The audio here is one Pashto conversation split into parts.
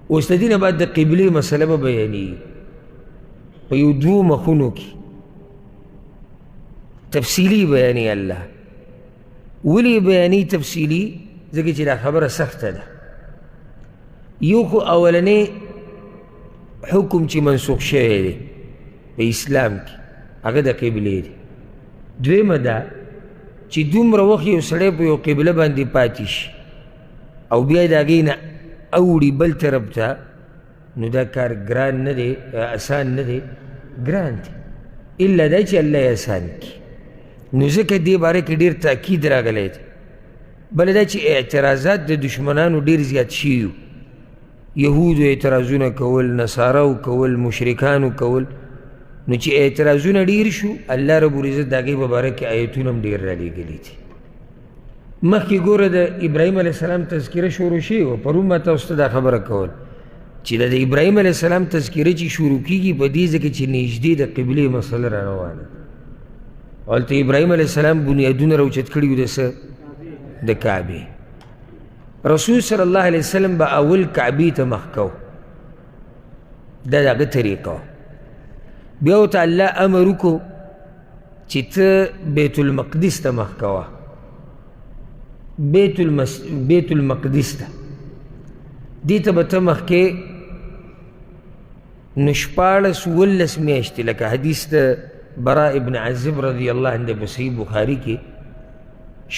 اوس د دې نه بعد د قبلې مسله به بیانېږي په یو دوو مخونو کې تفصیلي بیانې الله ولې بیانې تفصیلي ځکه چې دا خبره سخته ده یو خو اولنی حکم چې منسوخ شوی دی په اسلام کې هغه د قبلې دی دویمه ده چې دومره وخت یو سړی په یو قبله باندې پاتې شي او بیا د هغې نه اوړي بل طرف ته نو دا کار ګران نه دی اسان نه دی ګران دی الا دا چې الله یې اسان کړي نو ځکه دې باره کې ډېر تاکید راغلی دی بله دا چې اعتراضات د دشمنانو ډېر زیات شوي یهودو اعتراضونه کول نصاراو کول مشرکانو کول نو چې اعتراضونه ډېر شو الله رب العزت د هغې په باره کې آیتونه هم ډېر رالیږلي دي مخکې ګوره د ابراهیم علیه السلام تذکره شروع شوې وه پرون ما تاسو ته دا خبره کول چې د ابراهیم علیه السلام تذکره چې شروع کېږي په دې ځکه چې نږدې د قبلې مسله را روانه هلته ابراهیم علیه السلام بنیادونه راوچت کړي وو د څه د کعبې رسول صلی الله علیه وسلم به اول کعبې ته مخ کو دا د هغه طریقه وه بیا ورته الله امر وکړو چې ته بیت المقدس ته مخ کوه بیت المقدس ته دې ته به ته مخکې نو 14 میاشتې لکه حدیث د براء ابن عازب رضی الله عنه په صحیح بخاري کې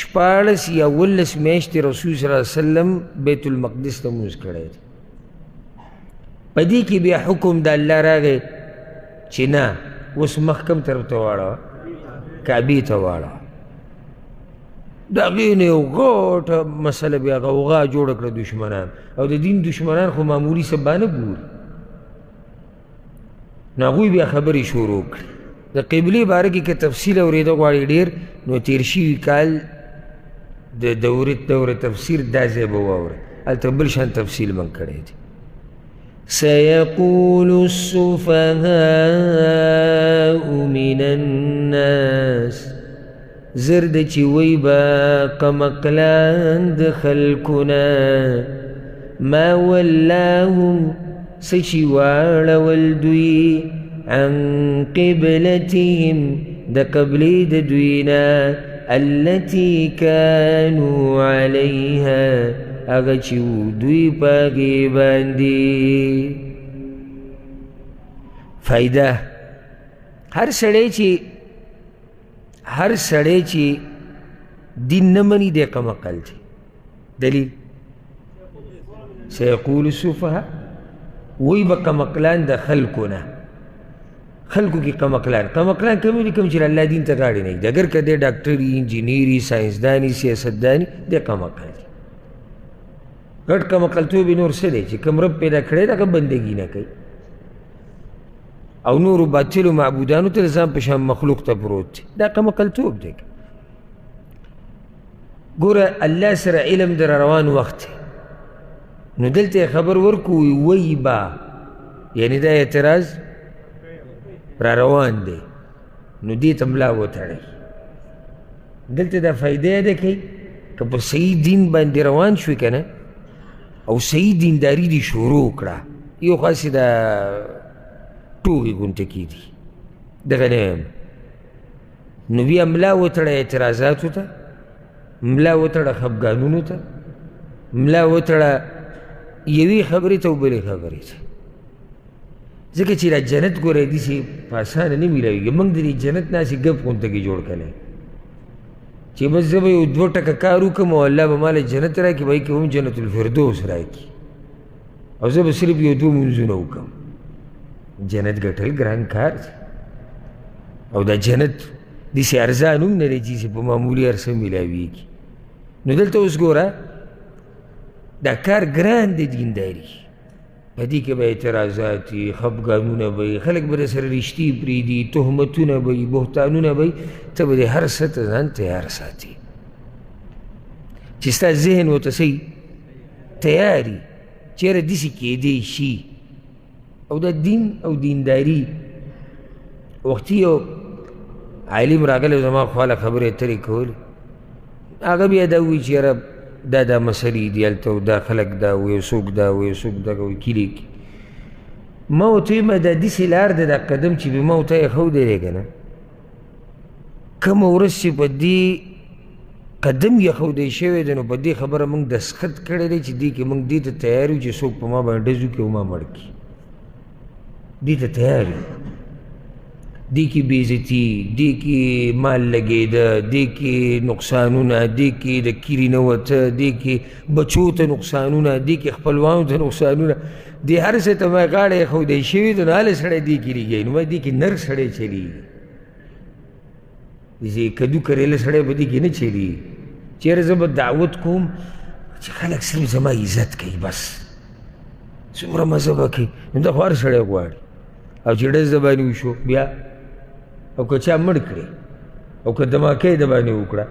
14 یا 19 میاشتې رسول صلی الله علیه وسلم بیت المقدس ته مونځ کړی دی په دې کې بیا حکم د الله راغی چې نه اوس مخ کوم طرف ته واړوه کعبې ته واړوه د هغې نه یو غټه مسله بیا غوغا جوړه کړه دشمنان او د دین دشمنان خو معمولي سبا نه ګوري نو هغوی بیا خبرې شروع کړي د قبلې باره کې که تفصیل اورېده غواړي ډېر نو تېر شوي کال د دوره تفسیر دا ځای به واوره هلته بل شان تفصیل من کړی دی سيقول السفهاء من الناس زرد چې وی با قمقلان د خلکونه ما ولاهم څه چې واړول دوی عن قبلتهم د قبلې د دوی نه التي كانوا عليها هغه چې دوی په هغې باندې فایده هر سړی چې دین نه مني دی قمقل دی دلیل سیقول السفهاء وی به قمقلان د خلکو نه خلکو کې قمقلان کوم دي کوم چې الله دین ته غاړې نه ږدي اگر که دی ډاکټري انجینیري ساینسداني سیاستداني دی قمقل دی غټ قمقلتوب یې نور څه دی چې کوم رب پیدا کړی دی هغه بندګي نه کوي او نورو باطلو معبودانو ته د ځان په شان مخلوق ته پروت دی دا قمقلتوب دی ګوره الله سره علم در روان وخت دی نو دلته خبر ورکو وی با یعنی دا اعتراض را روان دی نو دې ته ملا وتړئ دلته دا فایده ده کوي که په صحیح دین باندې روان شوي که نه او صحیح دینداري دې شروع کړه یو خاصې دا ټوغې غونته کېدي دغه نه یم نو بیا ملا وتړه اعتراضاتو ته ملا وتړه خفګانونو ته ملا وتړه یوې خبرې ته او بلې خبرې ته ځکه چې دا جنت ګوره داسې په اسانه نه میلاوېږي موږ د دې جنت نه هسې ګپ غونته کې جوړ کړی چې بس زه به یو 2 ټکه کار وکړم او الله به ماله جنت راکړي به کې هم جنت الفردوس راکړي او زه به صرف یو 2 مونځونه وکړم جنت ګټل ګران کار دی او دا جنت داسې ارزان هم نه دی چې په معمولي هر څه میلاوېږي نو دلته اوس ګوره دا کار ګران دی دینداري په دې کې به اعتراضات وي خفګانونه به وي خلک به درسره رښتې پرېږدي تهمتونه به وي بهتانونه به وي ته به د هر څه ته ځان تیار ساتي چې ستا ذهن ورته صحیح تیار وي چېرې داسې کېدی شي او دا دین او دینداري وختي یو عالم راغلی زما خواله خبرې اترې کولې هغه بیا دا ووایي چې یاره دا مسلې دي هلته او دا خلک دا و یو څوک دا و یو څوک دغه وایي کلي کې ما ورته وایم دا داسې لار ده دا قدم چې به ما ورته ایښودی دی که نه کومه ورځ چې په دې قدم ایښودی شوی دی نو په دې خبره موږ دستخط کړی دی چې دې کې موږ دې ته تیار یو چې څوک په ما باندې ډز وکړي او ما مړ کړي دې ته تیار یو دې کې بېعزتي دې کې مال لګېده دې کې نقصانونه دې کې د کیري نه وته دې کې بچو ته نقصانونه دې کې خپلوانو ته نقصانونه دې هر څه ته ما غاړه ایښودی شوي ده نو هله سړی دې کې لګوي نو ما دې کې نر سړی چلېږي داسې کدو کریله سړی به دې کې نه چلېږي چېرې زه به دعوت کوم چې خلک صرف زما عزت کوي بس څومره مزه به کوي نو دا خو هر سړی غواړي او چې ډز د باندې وشو بیا او که چا مړ کړي او که دماکۍ د باندې وکړه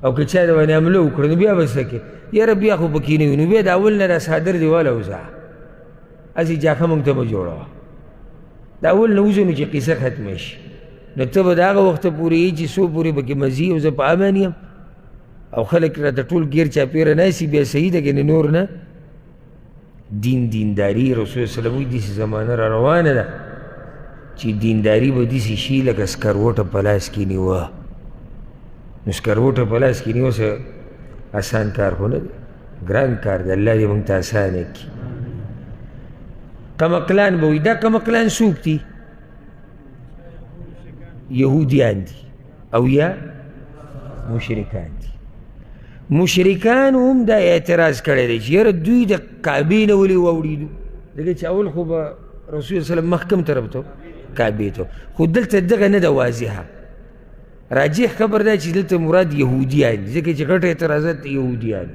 او که چا د باندې حمله وکړه نو بیا به څه کوې یاره بیا خو پکې نه وي نو بیا د اول نه را صادر دې والوځه هسې جاښه موږ ته مه جوړوه د اول نه وځو نو چې قصه ختمه شي نو ته به د هغه وخته پورې یې چې څو پورې پکې مزي او زه په امن یم او خلک راته ټول ګیر چاپېره ناستي بیا صحیح ده که نور نه دینداري رسول وسلم وایي داسې زمانه را روانه ده چې دینداري به داسې شي لکه سکروټه په لاس کې نیوه نو سکروټه په لاس کې نیوه څه آسان کار خو نه دی ګران کار دی الله دې موږ ته اسانه کړي کمقلان به وایي دا کمقلان څوک دي یهودیان دي او یا مشرکان دي مشرکان هم دا اعتراض کړی دی چې یاره دوی د کعبې نه ولې واوړېدو ځکه چې اول خو به رسول وسلم مخ کوم طرف ته کعبې ته خو دلته دغه نه ده واضحه راجح خبر دا چې دلته مراد یهودیان دي ځکه چې غټ اعتراضات یهودیان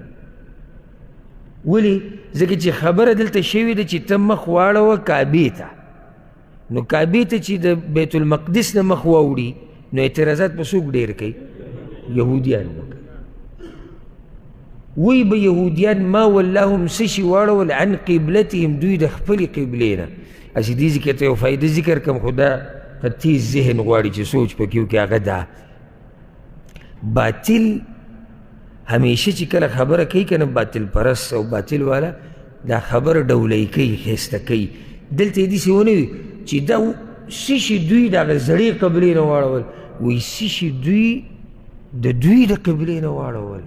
ولې ځکه چې خبره دلته شوې ده چې ته مخ واړوه کعبې ته نو کعبې ته چې د بیت المقدس نه مخ واوړي نو اعتراضات به څوک ډېر کوي یهودیان به کوي وی به یهودیان ما واللهم څه شي واړول عن قبلتهم دوی د خپلې قبلې نه هسې دې ځای کې ته یو فایده ذکر کړم خو دا تیز ذهن غواړي چې سوچ پکې وکړي هغه دا باطل همیشه چې کله خبره کوي که نه باطل پرست او باطل والا دا خبره ډولۍ کوي ښایسته کوي دلته یې داسې ونه وي چې دا څه شي دوی د هغه زړې قبلې نه واړول وایي څه شي دوی د دوی د قبلې نه واړول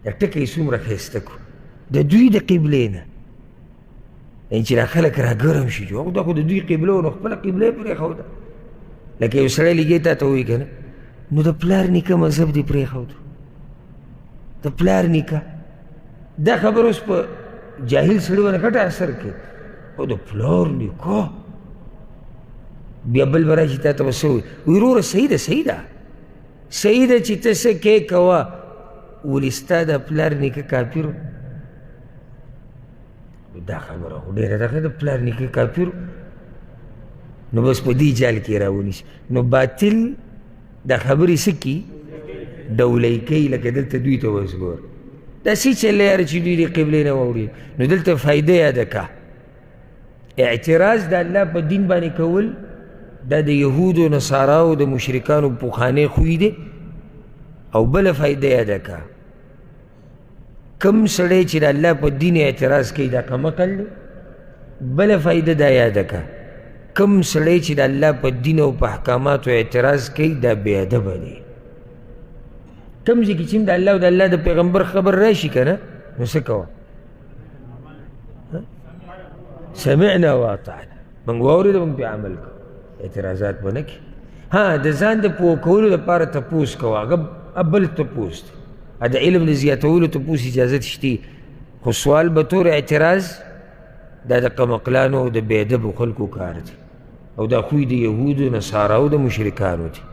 دا ټکی یې څومره ښایسته کړو د دوی د قبلې نه یعنې چې دا خلک راګرم شي چې دا خو د دوی قبله و نو خپله قبله یې پرېښوده لکه یو سړی لګۍ تا ته وایي که نه نو د پلار نیکه مذهب دې پرېښودو د پلار نیکه دا خبره اوس په جاهل سړي باندې غټه اثر کوي او د پلار نیکه بیا بل به راشي تا ته به څه وایي وروره صحیح ده صحیح ده صحیح ده چې ته څه کې کوه ولې ستا د پلار نیکه کافر دا خبره خو ډېره ده د پلار نیکه کافر نو بس په دې جال کې راونیسي نو باطل دا خبرې څه کي ډولۍ کوي لکه دلته دوی ته اوس ګوره داسې چلی یاره چې دوی د قبلې نه واوړي نو دلته فایده یاده که اعتراض د الله په دین باندې کول دا د یهودو نصاراو د مشرکانو پخوانی خوی دی او بله فایده یاده که کم سړی چې د الله په دین اعتراض کوي دا کمقل دی بله فایده دا یاده که کم سړی چې د الله په دین او په احکاماتو اعتراض کوي دا بېادبه دی کم ځای کې چې د الله او د الله د پیغمبر خبر راشي که نه نو څه کوه سمعنا واطعنا موږ واورېده موږ پرې عمل کوو اعتراضات به نه کړي ها د ځان د پوه کولو لپاره تپوس کوه هغه بل تپوس دی د علم د زیاتولو تپوس اجازت شته خو سوال به طور اعتراض دا د قمقلانو او د بېادبو خلکو کار دی او دا خوی د یهودو نصاراو د مشرکانو دی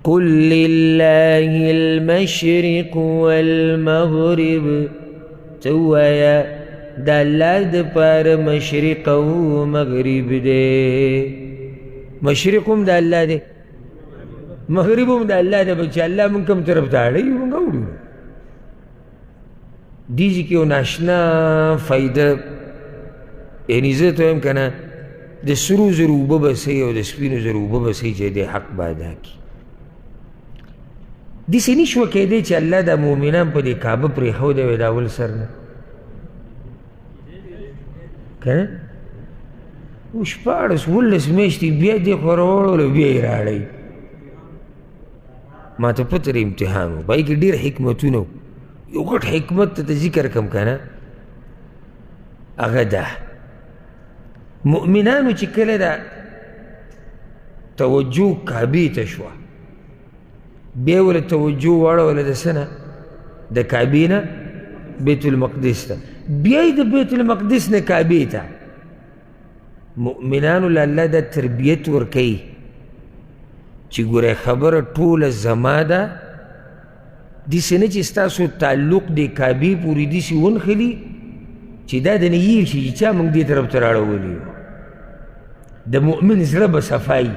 قل لله المشرق والمغرب ته ووایه د الله دپاره مشرق او مغرب دی مشرق هم د الله دی مغرب هم د الله دی چې الله مونږ کوم طرف ته اړوي مونږ اړو دې ځای کې یو ناشنا فایده یعنې زه ته وایم که نه د سرو زرو اوبه به څښي او د سپینو زرو اوبه به څښي چې دې حق به ادا کړي داسې نشوه کیدی چې الله دا مؤمنان په دې کعبه پرېښودی وی د اول سر نه که نه اوس 14 میاشتې بیا دې خوا راوړلو بیا یې راړئ ما ته پته د امتحان و پای کې ډېر حکمتونه و یو غټ حکمت ته ذکر کم که نه هغه ده مؤمنانو چې کله دا توجه کعبې ته شوه بیا وله توجه واړوله د څه نه د کعبې نه بیت المقدس ته بیا یې د بیت المقدس نه کعبې ته مؤمنانو له الله دا تربیت ورکوي چې ګوره خبره ټوله زما ده داسې نه چې ستاسو تعلق د کعبې پورې داسې ونښلي چې دا د نه هېر شي چې چا موږ دې طرف ته راړولي یو د مؤمن زړه به صفایي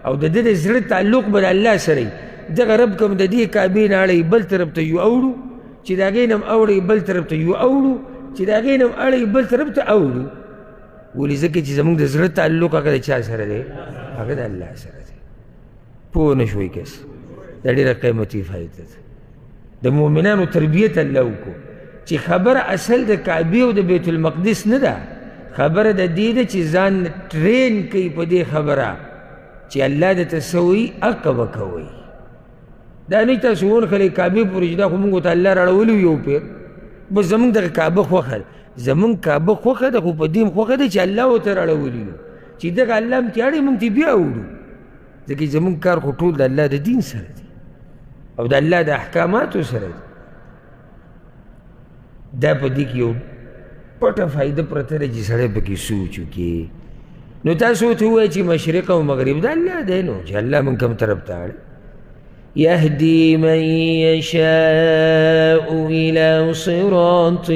او د ده د زړه تعلق به د الله سره وي دغه رب کوم د دې کعبې نه اړوي بل طرف ته یو اوړو چې د هغې نه هم اوړئ بل طرف ته یو اوړو چې د هغې نه هم اړوي بل طرف ته اوړو ولې ځکه چې زموږ د زړه تعلق هغه د چا سره دی هغه د الله سره دی پوه نه شوئ کس دا ډېره قیمتي فایده ده د مؤمنانو تربیت الله وکړو چې خبره اصل د کعبې او د بیت المقدس نه ده خبره د دې ده چې ځان ټرین کوي په دې خبره چې الله درته څه وایي هغه به کوئ دا نه تاسو ونښلئ کعبې پورې چې دا خو موږ ته الله راړولی یو پیر بس زموږ دغه کعبه خوښه ده زموږ کعبه خوښه ده خو په دې هم خوښه ده چې الله ورته راړولي یو چې دغه الله هم تیاړی موږ ترې بیا وړو ځکه زموږ کار خو ټول د الله د دین سره دی او د الله د احکاماتو سره دی دا په دې کې یو پټه فایده پرته ده چې سړی پکې سوچ وکړي نو تاسو ورته ووایئ چې مشرق او مغرب د الله دی نو چې الله موږ کوم طرف ته اړ يهدي من يشاء إلى صراط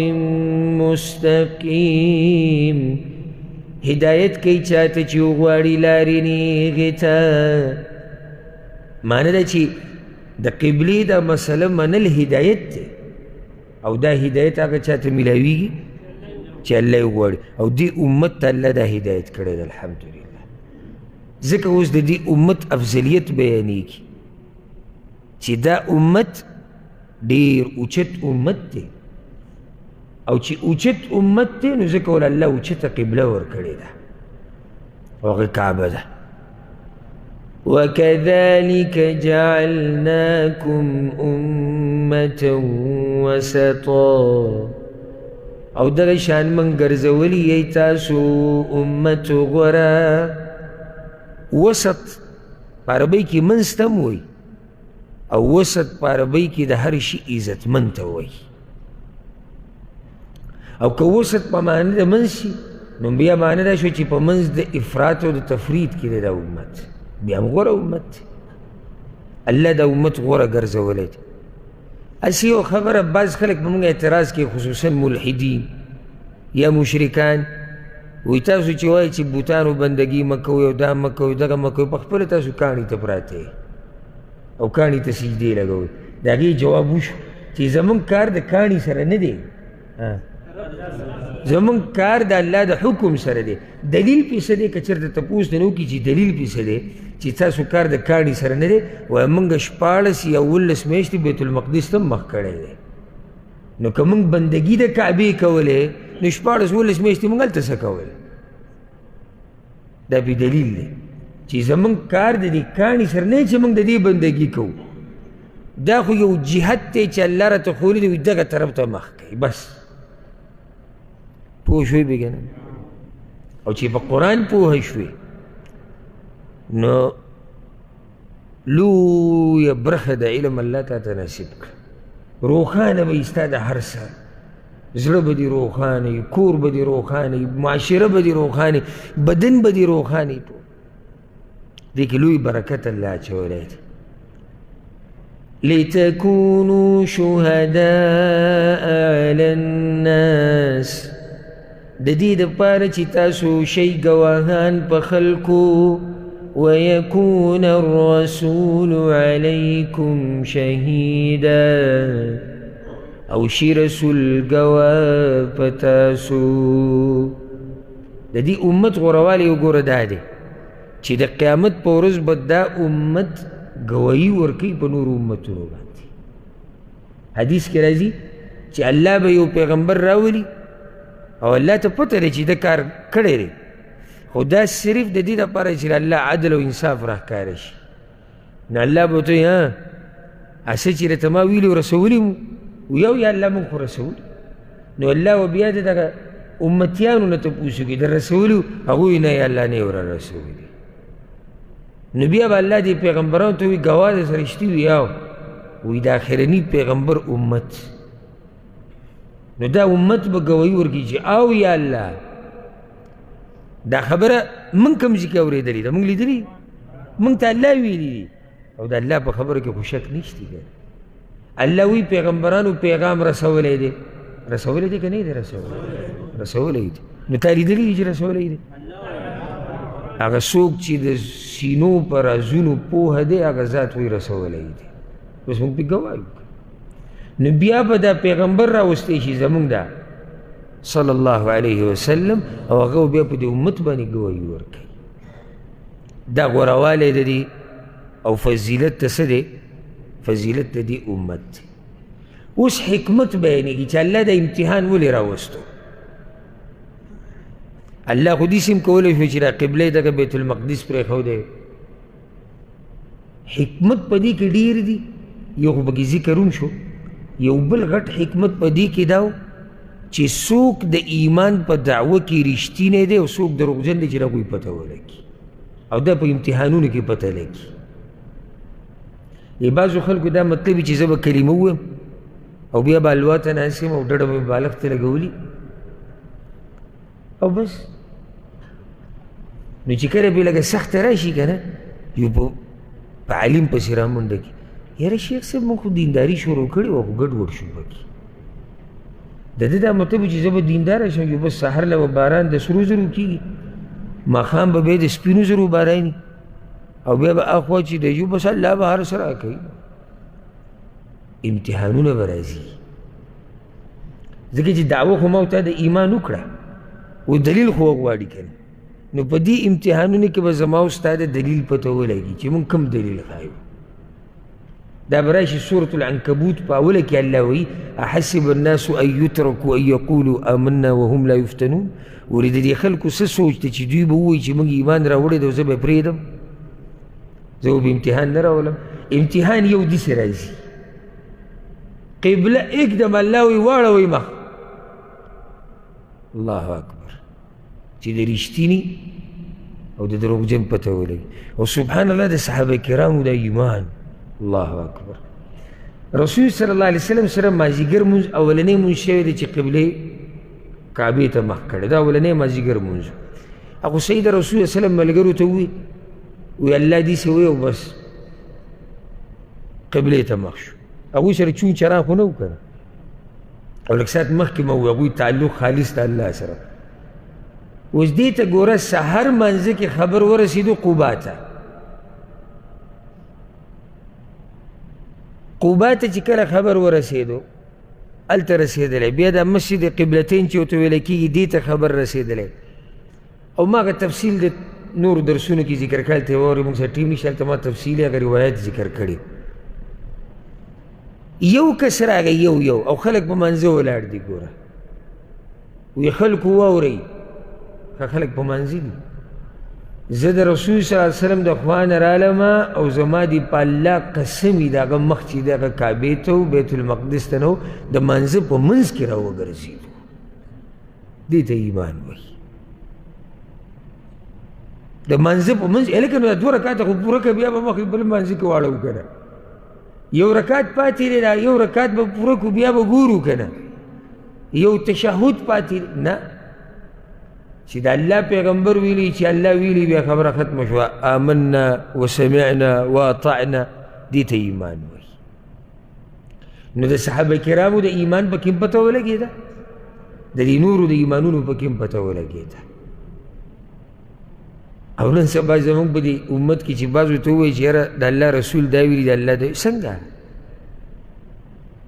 مستقيم هدایت کوي چاته چې وغواړي لارې نیغې ته معنی ده چې د قبلې دا مسله منل هدایت دی او دا هدایت هغه چاته میلاویږي چې الله یې وغواړي او دې امت ته الله دا هدایت کړی ده الحمدلله ځکه اوس د دې امت افضلیت بیانېږي چې دا امت ډېر اوچت امت دی او چې اوچت امت دی نو ځکه ول الله اوچته قبله ورکړې ده هغه کعبه ده وكذلك جعلناكم أمة وسطا او دغه شان من ګرځولي یې تاسو امت غوره وسط په عربۍ کې منځ ته هم وایي او وسط په عربۍ کې د هر شي عزتمند ته وایي او که وسط په معنی د منځ شي نو بیا معنی دا شو چې په منځ د افراط او د تفرید کې دی دا امت بیا هم غوره امت دی الله دا امت غوره ګرځولی دی هسې یو خبره بعض خلک په موږ اعتراض کوي خصوصا ملحدین یا مشرکان وایي تاسو چې وایي چې بوتانو بندګي مه کوئ او دا مه کوئ دغه مه کوئ پخپله تاسو کاڼي ته پراته او کاڼي ته سجدې لګوئ د هغې جواب وشو چې زموږ کار د کاڼي سره نه دی زموږ کار د الله د حکم سره دی دلیل پې څه دی که چېرته تپوس نه وکړي چې دلیل پې څه دی چې تاسو کار د کاڼي سره نه دی وایي موږ 14 یا 19 میاشتې بیت المقدس ته مخ کړی دی نو که موږ بندګي د کعبې کولی نو 14 19 میاشتې موږ هلته څه کول دا پې دلیل دی چې زموږ کار د دې کاڼي سره نه چې موږ د دې بندګي کوو دا خو یو جهت دی چې الله راته ښولی دی دغه طرف ته مخ کوي بس پوه شوی بې که نه او چې په قرآن پوه شوې نو لویه برخه د علم الله تا ته نصیب کړه روښانه به ستا د هر څه زړه به دې روښانه وي کور به دې روښانه وي معاشره به دې روښانه وي بدن به دې روښانه وي دې کې لوی برکت الله اچولی دی لتكونوا شهداء على الناس د دې دپاره چې تاسو شئ ګواهان په خلکو ويكون الرسول عليكم شهيدا او شي رسول ګواه په تاسو د دې امت غوروالی وګوره دا دی چې د قیامت په ورځ به دا امت گواهی ورکی په نور امتونو باندې. حدیث کې راځي چې الله به یو پیغمبر راولي او الله ته پته دی چې دا کار کړی دی، خو دا صرف د دې دپاره چې الله عدل او انصاف راښکاره شي. نو الله به ورته وایي اسه چې راته ما ویلي و رسولي مو ویو یا الله موږ خو رسولي. نو الله به بیا د دغه امتیانو نه تپوس وکړي د رسولي هغوی نه یا الله نه یې ورته رسولي. نو بیا به الله دې پیغمبرانو ته وایي ګواه درسره رښتي وي یاو وایي د آخرني پیغمبر امت. نو دا امت به ګواهي ورکړي چې او یا الله دا خبره موږ کوم ځای کې اورېدلې ده، موږ لیدلي موږ ته الله ویلي دي او د الله په خبرو کې خو شک نشته. الله وی پیغمبرانو پیغام رسولی دی، رسولی دی که نه دی رسولی دی. نو تا لیدلی دی چې رسولی دی؟ هغه څوک چې د سینو په رازونو پوهه دی هغه ذات وی رسولی دی. بس موږ پې ګواه یو. نو بیا به دا پیغمبر راوستی شي زموږ دا صلی الله علیه وسلم او هغه بیا په دې امت باندې ګواهي ورکوي. دا غوروالی د دې او فضیلت ته څه دی؟ فضیلت د دې امت دی. اوس حکمت بیانېږي چې الله د امتحان ولې راوستو. الله خو داسې هم کولی شو چې دا قبله دغه بیت المقدس پرېښودی. حکمت په دې کې ډېر دي، یو خو پکې ذکر هم شو. یو بل غټ حکمت په دې کې دا و چې څوک د ایمان په دعوه کې رښتینی دی او څوک دروغجن دی چې د هغوی پته ولګي او دا په امتحانونو کې پته لګي. بعضو خلکو دا مطلب چې زه به کلمه ووایم او بیا به الوا ته ناست یم او ډډه به مې بالغ ته لګولي او بس. نو چې کله پې لږه سخته راشي که نه یو په عالم پسې رامنډه کړي یاره شیخ صاحب موږ خو دینداري شروع کړې وه خو ګډوډ شو پکې. د ده دا مطلب چې زه به دینداره شم یو بس سهار له به باران د سرو زرو کېږي، ماښام به بیا د سپینو زرو باراني او بیا به اخوا چې دی یو بس الله به هر څه راکوي. امتحانونه به راځي ځکه چې دعوه خو ما او تا د ایمان وکړه او دلیل خو وغواړي که نه. نو په دې امتحانونو کې به زما او ستا د دلیل پته ولګي چې موږ کوم دلیل ښایو. دا به راشي سورة العنکبوت په اوله کې الله وایي احسب الناس ان یترکوا ان یقولوا آمنا وهم لا یفتنون. ولې د دې خلکو څه سوچ دی چې دوی به ووایي چې موږ ایمان راوړی دی او زه به یې پرېږدم، زه به امتحان نه راولم. امتحان یو داسې راځي قبله اکدم الله وی واړوئ مخ، الله اکبر، چې د رښتیني او د دروغجن پته ولګي. او سبحان الله د صحابه کرامو د ایمان، الله اکبر. رسول صلی الله علیه وسلم سره مازدیګر مونځ اولنی مونځ شوی دی چې قبلې کعبې ته مخ کړی، دا اولنی مازدیګر مونځ. هغه سید رسول صلی الله علیه وسلم ملګرو ته ووایي وی الله داسې وایي او بس قبلې ته مخ شو. هغوی سره چون چران خو نه و که نه، او لږ ساعت مخکې ما ووایي هغوی تعلق خالص د الله سره. اوس دې ته ګوره سحر منځه کې خبر ورسېدو قبا ته. قبا ته چې کله خبر ورسېدو هلته رسېدلی، بیا د مسجد قبلتین چې ورته ویلی کېږي دې ته خبر رسېدلی. او ما هغه تفصیل د نورو درسونو کې ذکر کړی ته واورې موږ سره ټیم نشته، هلته ما تفصیلي هغه روایت ذکر کړي. یو کس راغی یو او خلک په منځه ولاړ دي. ګوره وی خلکو واورئ که خلک په منځه دي، زه د رسول صلی الله علیه وسلم د خوا نه رالمه او زما دې په الله قسم وي د هغه مخ چې د هغه کعبې ته و بیت المقدس ته نه و د منځه په منځ کې راوګرځېدو. دې ته ایمان وایي. د منځه په منځ هلکه نو دا دوه رکاته خو پوره کړه بیا به مخکې بل منځه کې واړو که نه. یو رکات پاتې دی، دا یو رکات به پوره کړو بیا به ګورو که نه. یو تشهد پاتې نه چې د الله پیغمبر ویلي چې الله ویلي بیا خبره ختمه شوه. آمنا وسمعنا واطعنا، دې ته ایمان وایي. نو د صحابه کرامو د ایمان پکې هم پته ولګېده، د دې نورو د ایمانونو پکې هم پته ولګېده. او نن سبا زموږ په دې امت کې چې بعضو ته ووایي چې یاره د الله رسول دا ویلي د الله څنګه؟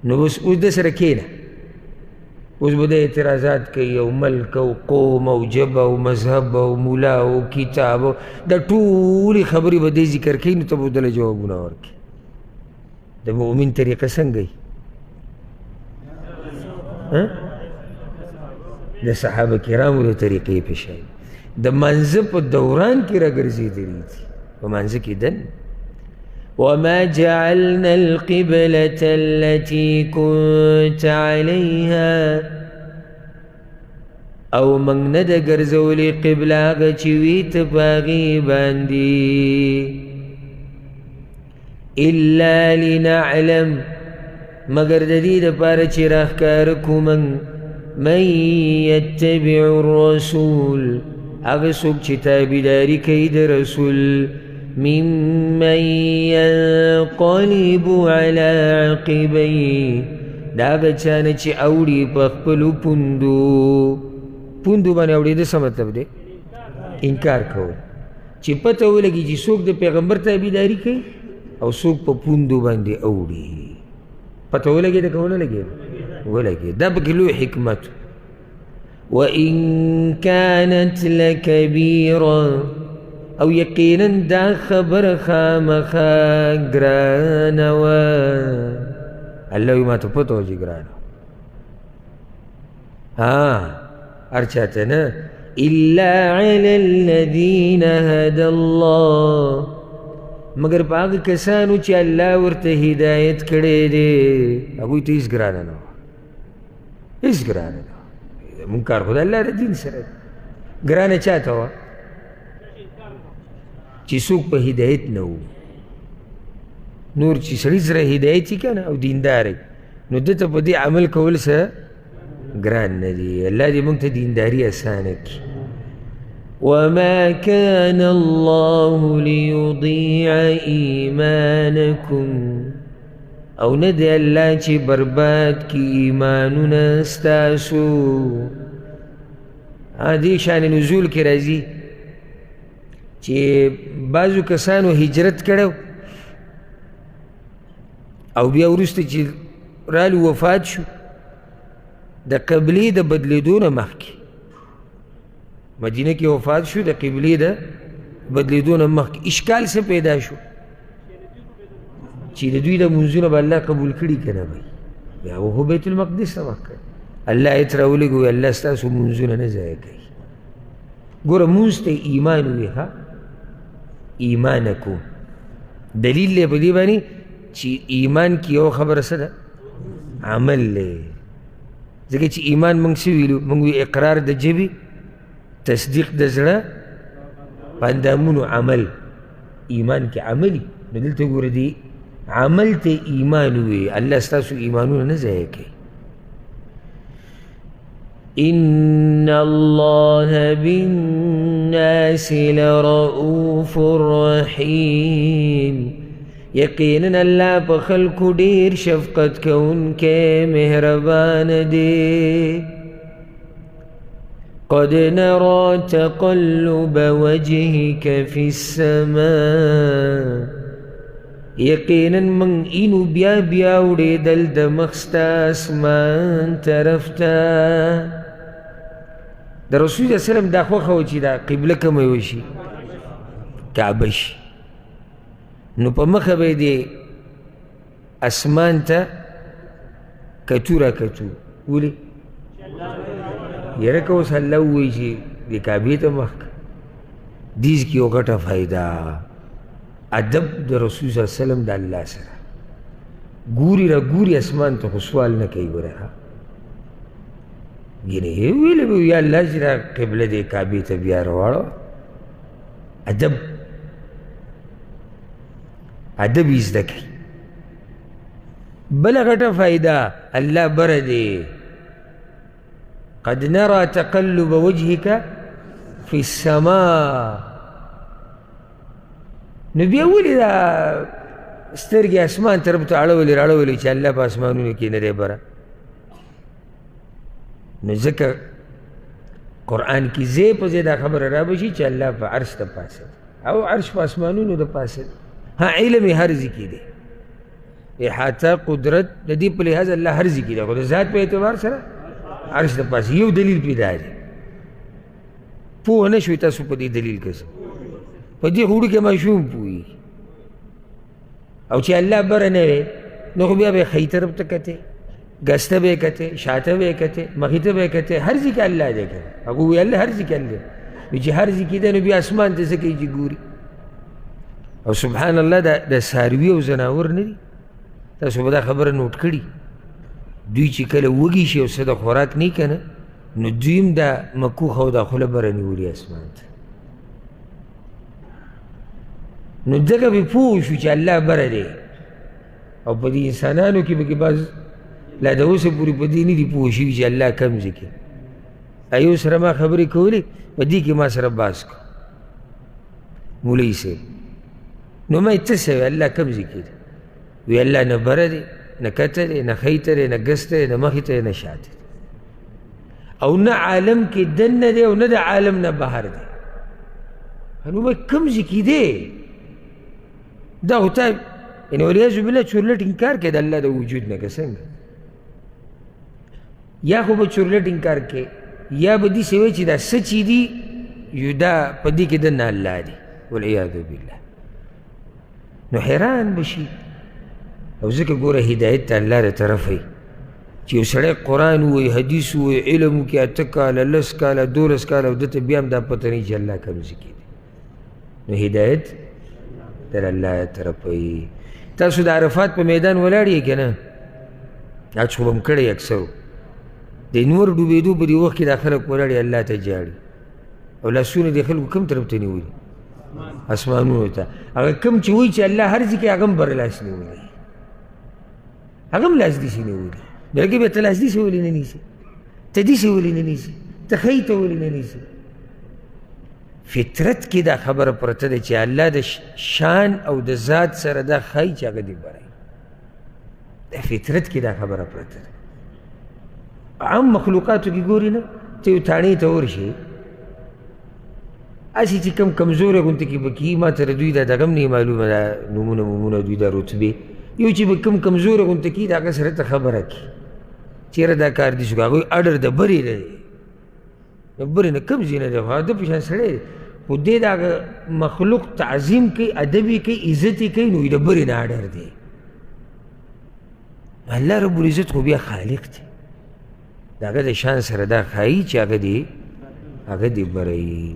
نو اوس د سره کښېنه، اوس به د اعتراضات کوي او ملک او قوم او ژبه او مذهب او ملا او کتاب دا ټولې خبرې به دی ذکر کوي نو ته به دله جوابونه ورکړي د مؤمن طریقه څنګه وي د صحابه کرامو د طریقې په شان د منځه په دوران کې راګرځېدلي دي په منځه کې دن وما جعلنا القبلة التي كنت عليها او من نه د ګرځولې قبله هغه چې وي ته په هغې باندې الا لنعلم مگر د دې دپاره چې راښکاره کړو موږ من يتبع الرسول هغه څوک چې تابعداري کوي د رسول ممن ينقلب على عقبيه دا هغه چا نه چې اوړي په خپلو پوندو باندې اوړېده څه مطلب دی انکار کول چې پته ولګي چې څوک د پیغمبر تابعداري کوي او څوک په پوندو باندې اوړي پته ولګېده که ونه لګېده ولګېد دا پکې لوی حکمت وإن كانت لكبيرة او یقینا دا خبر خامخا ګرانه وه الله وي ما ته پته وه چې ګرانه هر چاته نه الا على الذين هدى الله مگر په هغه کسانو چې الله ورته هدایت کړی دی هغوی ته هېڅ ګرانه نه وه هېڅ ګرانه نه وه مونږ کار خو د الله د دین سره ګرانه چاته وه چې څوک په هدایت نه وو نور چې سړي سره هدایت وي که نه او دیندار نو ده ته په دې عمل کول څه ګران نه دي الله دې موږ ته دینداري اسانه کړي وما كان الله ليضيع إيمانكم او نه دی الله چې برباد کی ایمانونه ستاسو دې شان نزول کې راځي چې بعضو کسانو هجرت کړو او بیا وروسته چې رالو وفات شو د قبلې د بدلېدو نه مخکې مدینه کې وفات شو د قبلې د بدلېدو نه مخکې اشکال څه پیدا شو چې د دوی د منځونه به الله قبول کړي که نه به بیا خو بیت المقدس ته مخ کړي الله ایت راولېږي وایي الله ستاسو منځونه نه ضایع کوي ګوره مونځ ته ایمان وي ښه ایمانکم دلیل دی په دې باندې چې ایمان کې یو خبره څه ده عمل دی ځکه چې ایمان موږ څه ویلو موږ وی اقرار د ژبې تصدیق د زړه په اندامونو عمل ایمان کې عملي نو دلته ګوره دی عمل ته ایمان وي الله ستاسو ایمانونه نه ضایع کوي إن الله بالناس لرؤوف رحيم یقینا الله په خلکو ډېر شفقت کوونکی مهربان دی قد نرى تقلب وجهك في السماء یقینا من اینو بیا بیا وړېدل د مخ ستا اسمان طرف ته د رسول الله سلم دا خوښه وه چې دا قبله کومه وشي کعبه شي نو په مخه به یې د اسمان ته کتو را کتو ولې یره که اوس الله ووایي چې د کعبې ته مخ که دیز کې یو غټه فایده ادب د رسول صلی الله علیه وسلم د الله سره ګوري را ګوري اسمان ته خو سوال نه کوي ګوره ګینې ویلې به یا الله چې دا قبله دې کعبې ته بیا راواړه ادب یې زده کوي بله غټه فایده الله بره دی قد نرى تقلب وجهك في السماء نو بیا ولې دا سترګې اسمان طرف ته اړولې راړولې چې الله په اسمانونو کې نه دی بره نو ځکه قرآن کې ځای په ځای دا خبره رابشي چې الله په عرش د پاسه او عرش په اسمانونو د پاسه علم یې هر ځای کې دی احاطه قدرت د دې په لحاظ الله هر ځای کې دی خو د ذات په اعتبار سره عرش د پاسه یو دلیل پیدا دی پوه نه شوي تاسو په دې دلیل کې په دې خو وړوکی ماشوم پوهېږي او چې الله بره نه وی نو خو بیا به یې ښي طرف ته کتې ګسته به یې کتې شاته به یې کتې مخې ته به یې کتې هر ځای کې الله دی که هغه وویل الله هر ځای کې الله وي چې هر ځای کې دی نو بیا اسمان ته څه کوي چې ګوري او سبحان الله د څاروي او ځناور نه دي تاسو به دا خبره نوټ کړي دوی چې کله وږي شي او څه د خوراک نه که نه نو دوی هم دا مکوخ او دا خوله بره نیولي اسمان ته نو دغه به پوه شو چې الله بره دی او په دې انسانانو کې به کې بعض لا د اوسه پورې په دې نه دي پوه شوي چې الله کم ځای کې ایو سره ما خبرې کولې په دې کې ما سره باز کو مولوي صاحب نو ما یې څه شوی الله کم ځای کې دی وی الله نه بره دی نه کته دی نه ښی ته دی نه ګس ته دی نه مخې ته دی نه شاته دی او نه عالم کې دننه دی او نه د عالم نه بهر دی نو به کم ځای کې دی دا خو تا یعنې ولیاذ بالله چورلټ انکار کوي د الله د وجود نه که څنګه یا خو به چورلټ انکار کوي یا به داسې وایي چې دا څه چې دي یو دا په دې کې دننه الله دی والعیاذ بالله نو حیران به شي او ځکه ګوره هدایت ته الله د طرفه وي چې یو سړی قرآن ووایي حدیث ووایي علم وکړي 8 کاله 10 کاله 12 کاله او دته بیا هم دا پته نه وي چې الله کوم ځای کې دی نو هدایت در الله طرفه وي تاسو د عرفات په میدان ولاړ یې که نه دا خو به م کړی اکثرو د نور ډوبېدو په دې وخت کې دا خلک ولاړ یې الله ته جاړي او لاسونه د خلکو کوم طرف ته نیولي اسمانونو ته هغه کوم چې وایي چې الله هر ځای کې هغه هم بر لاس نیولی هغه هم لاس داسې نیولي بلکې بیا ته لاس داسې ولې نه نیسي ته داسې ولې نه نیسي ته ښی ته ولې نه نیسي فطرت کې دا خبره پرته ده چې الله د شان او د ذات سره دا ښایي چې هغه دې برایي د فطرت کې دا خبره پرته ده عام مخلوقاتو کې ګوري نه ته یو تاڼې ته ورشي هسې چې کم کمزوری غونته کې به کي ما ته دوی دا دغه هم نه معلومه ده نومونه دوی دا رتبې یو چې به کم کمزوری غونته کي د هغه سره ته خبره کړي چېرې دا کار دي شو هغوی اډر د برې نه دی د برې نه کم ځای نه دی خو د په شان سړی دی خو دی د هغه مخلوق تعظیم کوي ادب یې کوي عزت یې کوي نو د برې نه اډر دی الله رب العزت خو بیا خالق دی د هغه د شان سره دا ښایي چې هغه دې بروي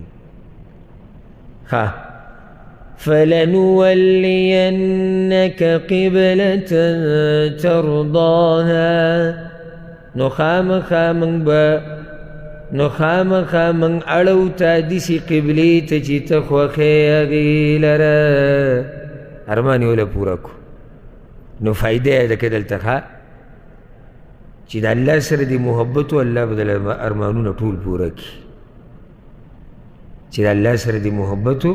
فلنولينك قبلة ترضاها نو خامخا من اړو تا داسې قبلې ته چې ته خوښې هغې لره ارمان یې وله پوره کړو نو فایده یې ده که دلته ښه چې د الله سره دې محبت و الله به د ارمانونه ټول پوره کړي چې د الله سره دې محبت و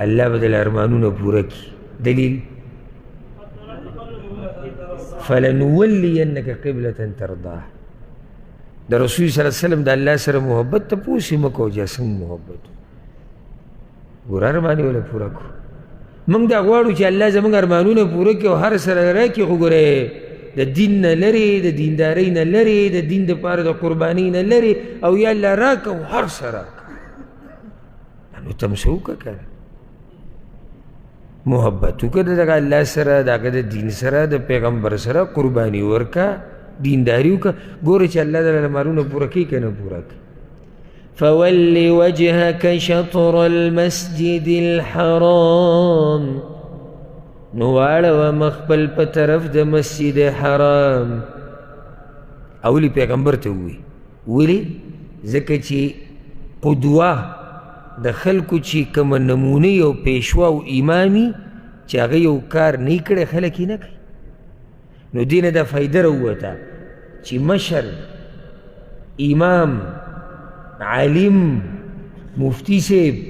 الله به د ارمانونه پوره کړي دلیل فلنولینک قبلة ترضاها د رسول صلی الله علیه وسلم د الله سره محبت ته پوښ یې مه کوه چې څنګه محبت ګوره ارمان یې وله پوره کړو موږ دا غواړو چې الله زموږ ارمانونه پوره کړي او هر سره راکړي خو ګورې د دین نه لرې د دیندارۍ نه لرې د دین دپاره د قربانۍ نه لرې او یا الله راکړه او هر څه راکړه نو ته هم څه وکړه که محبت وکړه د دغه الله سره د هغه د دین سره د پیغمبر سره قرباني ورکړه دینداري وکړه ګوره چې الله د ارمانونه پوره کوي که نه پوره کوي فول وجهك شطر المسجد الحرام نو واړوه مخ خپل په طرف د مسجد حرام اولی پیغمبر ته ووایي ولې ځکه چې قدوه د خلکو چې کومه نمونه او پیشوا او امامي چې هغه یو کار نه کړی خلک یې نه کوي نو دې نه دا فایده راووته چې مشر امام عالم مفتی صاحب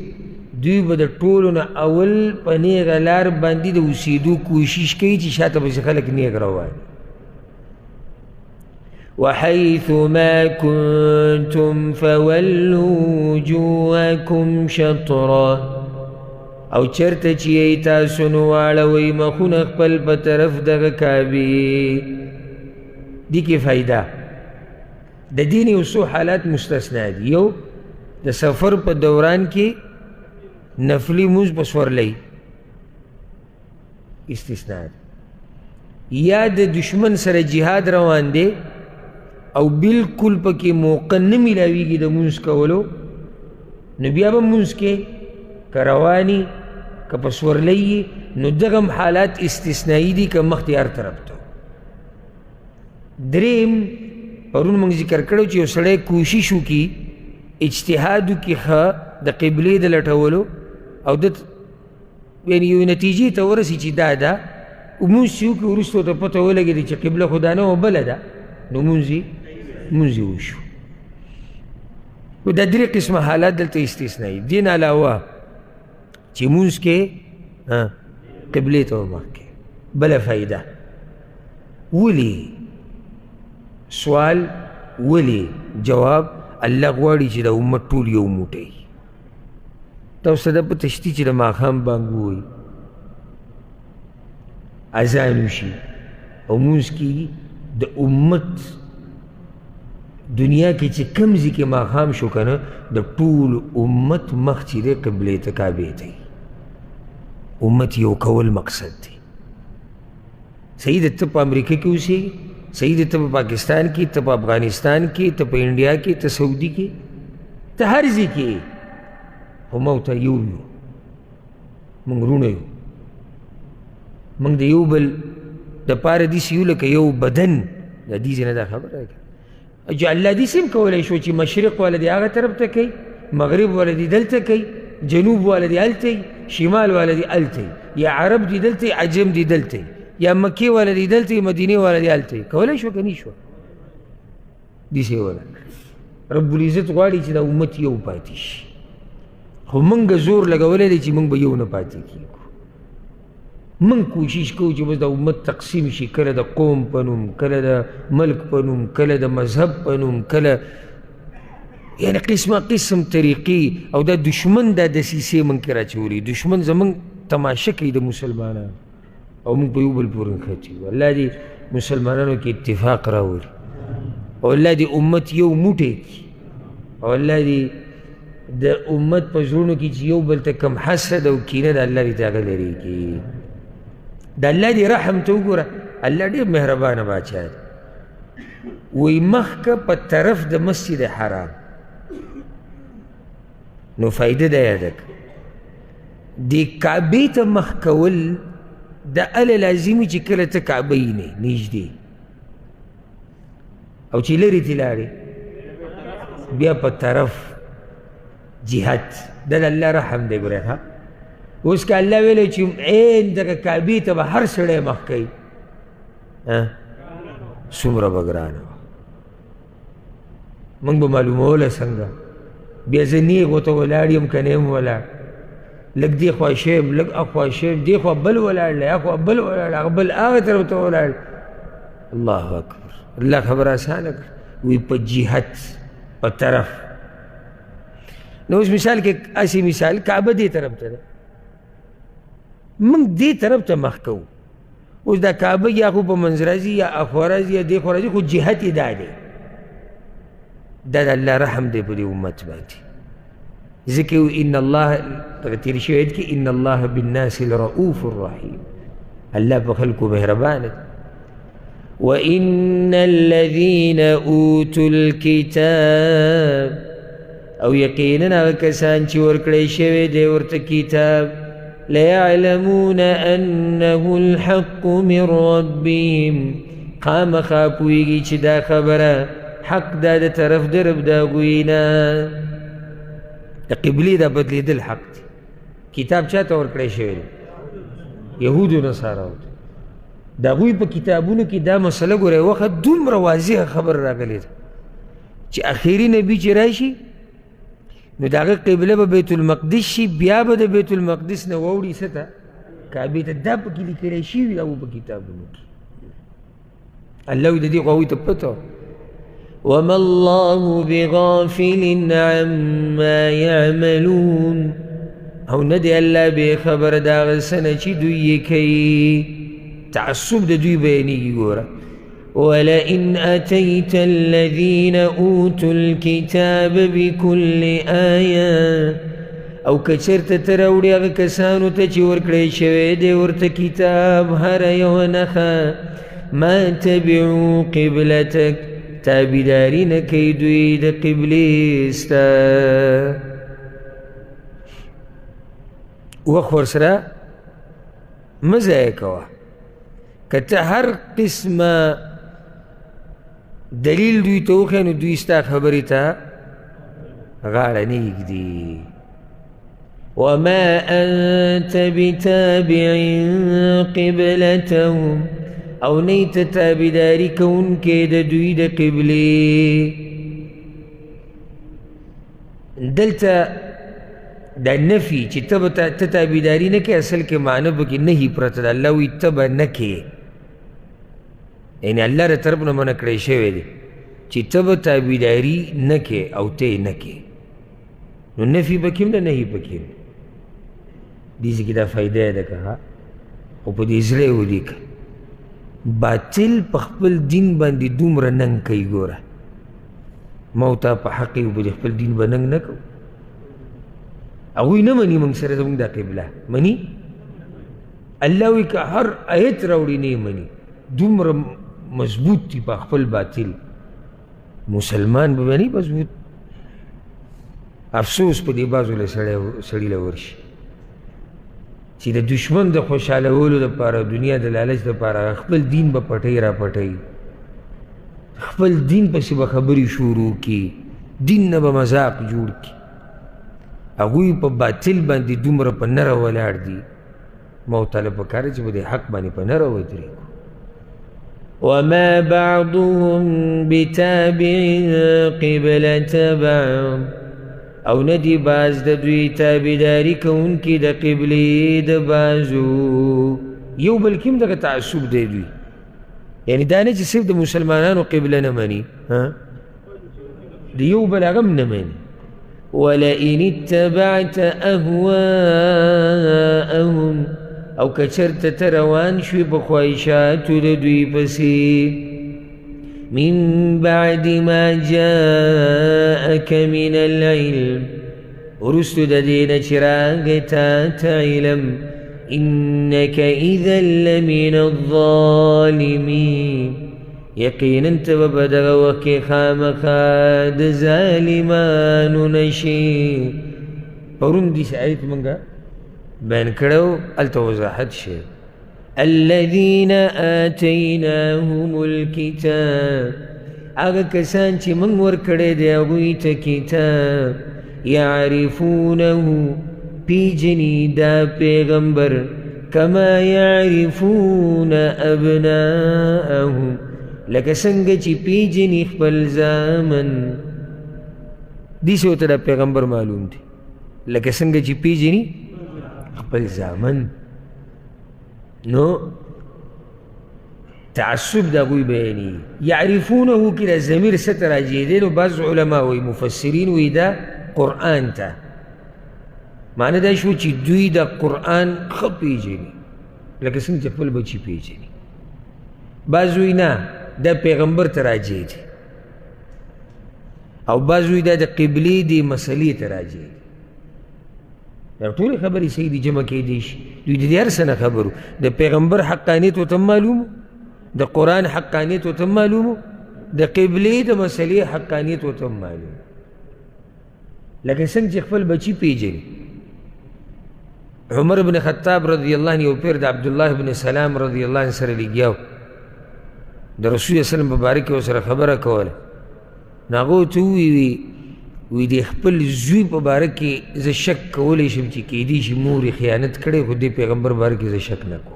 دوی به د ټولو نه اول په نیغه لار باندې د اوسېدو کوشش کوي چې شاته پسې خلک نیغ روان وحيث ما كنتم فولوا وجوهكم شطرا او چرته چې یې تاسو نو واړوئ مخونه خپل په طرف دغه کعبې دې کې فایده د دې نه یو څو حالات مستثنا دي. یو د سفر په دوران کې نفلي مونځ په سورلۍ استثنا دی، یا د دشمن سره جهاد روان دی او بالکل پکې موقع نه میلاویږي د مونځ کولو، نو بیا به مونځ کې که رواني که په سورلۍ نو دغه حالات استثنایی دي که مخکې هر طرف ته. دریم پرون موږ ذکر کړو چې یو سړی کوشش وکړي اجتهاد وکړي ښه د قبلې د لټولو او د یعنې یو نتیجې ته ورسي چې دا ده مونځ چې وکړي وروسته ورته پته ولګېده چې قبله خو دا نه وه بله ده، نو مونځ یې وشو. نو دا درې قسمه حالات دلته استثنایي. دې نه علاوه چې مونځ کې قبلې ته ومخکې بله فایده. ولې سوال ولې جواب الله غواړي چې د امت ټول یو موټی. تاسو ته پته شته چې د ماښام بانګ ووایي اذان وشي او مونځ کېږي د امت دنیا کې چې کوم ځای کې ماښام شو که نه د ټول امت مخ چې دی قبلې ته کعبې ته امت یو کول مقصد دی. صحیح ده ته په امریکا کې اوسېږي، صحیح ده ته په پاکستان کې، ته په افغانستان کې، ته په انډیا کې، ته سعودي کې، ته هر ځای کې، خو موږ ته یو یو، موږ وروڼه یو، موږ د یو بل دپاره داسې یو لکه یو بدن. د دې ځای نه دا خبره ده چې الله داسې هم کولی شو چې مشرق والا دی هغه طرف ته کوي، مغرب والا دی دلته کوي، جنوب والا دی هلته وي، شمال والا دی هلته وي، یا عرب دی دلته وي، عجم دی دلته وي، یا مکې والا دی دلته وي، مدینې والا دی هلته وي. کولی شو که نه شوه؟ داسې والا رب العزت غواړي چې دا امت یو پاتې شي، خو موږ زور لګولی دی چې موږ به یو نه پاتې کېږو. موږ کوشش کوو چې بس د امت تقسیم شي، کله د قوم په نوم، کله د ملک په نوم، کله د مذهب په نوم، کله یعنې قسمه قسم طریقې. او دا دشمن دا دسیسې موږ کې راچولي، دشمن زموږ تماشه کوي د مسلمانانو او موږ په یو بل پورې نښتي یو. الله دې مسلمانانو کې اتفاق راولي او الله دې امت یو موټی کړي او الله دې د امت په زړونو کې چې یو بل ته کم حسد او کینه د الله دې ته هغه لرې کړي. د الله دې رحم ته وګوره، الله ډېر مهربانه باچا دی. وایي مخکه په طرف د مسجد حرام، نو فایده دا یاده کړه دې کعبې ته مخ کول د اله لازمي چې کله ته کعبه یې نه نږدې او چې لرې تې لاړې بیا په طرف جهت. دا د الله رحم دی. ګورئ ها اوس که الله ویلی چې عین دغه کعبې ته به هر سړی مخ کوي څومره به ګرانه وه، موږ به معلوموله څنګه؟ بیا زه نیغ ورته ولاړ یم که نه یم ولاړ، لږ دې خوا شیم لږ اخوا شیم، دې خوا بل ولاړ دی اخوا بل ولاړ هغه بل هغه طرف ته ولاړ. الله اکبر. الله خبره اسانه کړه، وایي په جهت په طرف. نو اوس مثال کې اسې مثال کعبه دې طرف ته ده، موږ دې طرف ته مخ کوو. اوس دا کعبه یا خو په منځ راځي یا اخوا راځي یا دې خوا راځي، خو جهت یې دا دی. دا د الله رحم دی په دې امت باندې. ځکه ان الله دغه تېر شوی آیت کې ان الله بالناس لرؤوف الرحیم، الله په خلکو مهربانه دی. وان الذین اوتوا الکتاب، او یقینا هغه کسان چې ورکړی شوی دی ورته کتاب، لیعلمون انه الحق من ربهم، خامخا پوهېږي چې دا خبره حق دا د طرف د رب د هغوی نه. د قبلې دا بدلېدل حق دی. کتاب چا ته ورکړی شوی دی؟ یهودو نصاراو ته. د هغوی په کتابونو کې دا مسله ګورئ وخت دومره واضحه خبر راغلی ده چې اخري نبي چې راشي نو د هغه قبله به بیت المقدس شي، بیا به د بیت المقدس نه واوړي څه ته؟ کعبې ته. دا پکې لیکلی شوي دا په کتابونو کې. الله وایي د دې خو هغوی ته پته وه. وما الله بغافل عما يعملون، او نه دی الله بې خبر د هغه څه نه چې دوی یې کوي. تعصب د دوی بیانېږي. ګوره ولئن أتيت الذين أوتوا الكتاب بكل آية او کچرت تراوڑی اغا کسانو تا چی ورکڑی شوی دے ورت کتاب هر یو نخا ما تبعو قبلتک تابداری نکی دوی دا قبلیستا وقت ورسرا مزای کوا کتا هر قسم دلیل دوی توخی نو دوی ستا خبری تا غاڑا نیگ دی وما أنت بتابع قبلتهم او نیت تابداری کون که دا دوی دا قبلی دلتا دا نفی چی تب تابداری نکے اصل کے معنی بکی نہیں پرتا دا اللہ وی تب نکے یعنی اللہ را طرف نمانکڑے شوئے دے چی تب تابداری نکے او تے نکے نو نفی بکیم دا نہیں بکیم دیسی کی دا فائدہ ہے دا کہا او پا دیزلے ہو دیکھا باطل پخپل دین باندی دومره ننگ کئی گورا موتا پا حقی و بجی خپل دین با ننگ نکو اگوی نمانی منگ سر زمانگ دا قبلہ منی اللہ وی که ہر آیت روڑی نی منی دومره مضبوط تی پا خپل باطل مسلمان ببینی مضبوط افسوس پا دی بازو لسڑی لورش چی دا دشمن دا خوشحالولو دا پارا دنیا دا لالچ دا پارا خپل دین با پٹھئی را پٹھئی خپل دین پسی با خبری شروع کی دین نا با مذاق جوڑ کی اگوی پا باطل باندی دومره پا نرہ والار دی موتالا پا کارا چی با دی حق بانی پا نرہ ودری وما بعضهم بتابع قبلة بعض او ندی باز دا دوی تابداری کون کی دا قبلی دا بازو یو بلکیم دا تعصب دے دوی یعنی دانے چی صرف دا مسلمانانو قبلہ نمانی دا یو بلاغم نمانی وَلَئِنِ اتَّبَعْتَ أَهْوَاءَهُمْ او کچرت تروان شوی بخواہشاتو دا دوی پسی من بعد ما جاءك من العلم ورست ددين چراغتا تعلم إنك إذا لمن الظالمين يقينا تببدغ وكي خامخاد ظالمان نشي پرون دیس آیت منگا بین کرو التوضاحت شیر الذين آتيناهم الكتاب اگا کسان چی من ورکڑے دے اگوی تا کتاب یعرفونه پیجنی دا پیغمبر کما یعرفون ابناءهم لکا سنگ چی پیجنی خپل زامن دیسے ہوتا دا پیغمبر معلوم تھی لکا سنگ چی پیجنی خپل زامن نو تعصب دا کوئی بیانی یعرفونه کلا زمیر ستر آجیدین و بعض علماء وی مفسرین وی دا قرآن تا معنی دا شو چی دوی دا قرآن خب پیجنی لکه سنگ چپل بچی پیجنی بعض وی نا دا پیغمبر تر آجید او بعض وی دا قبلی دی مسئلی تر آجید طول خبری سیدی جمع کی دیش دوی دی هر سنه خبرو دا پیغمبر حقانیت و تم معلومو دا قرآن حقانیت و تم معلومو دا قبلی دا مسئلی حقانیت و تم معلومو لیکن سنگ چی خپل بچی پیجنی عمر بن خطاب رضی اللہ عنہ پیر دا عبداللہ بن سلام رضی اللہ عنہ سر لگیاو دا رسول اسلام مبارک و سر خبر کولا ناغو تووی وی دی خپل زوی پا بارکی ز شک کولی شم چی که دیشی موری خیانت کڑے خود دی پیغمبر بارکی ز شک نکو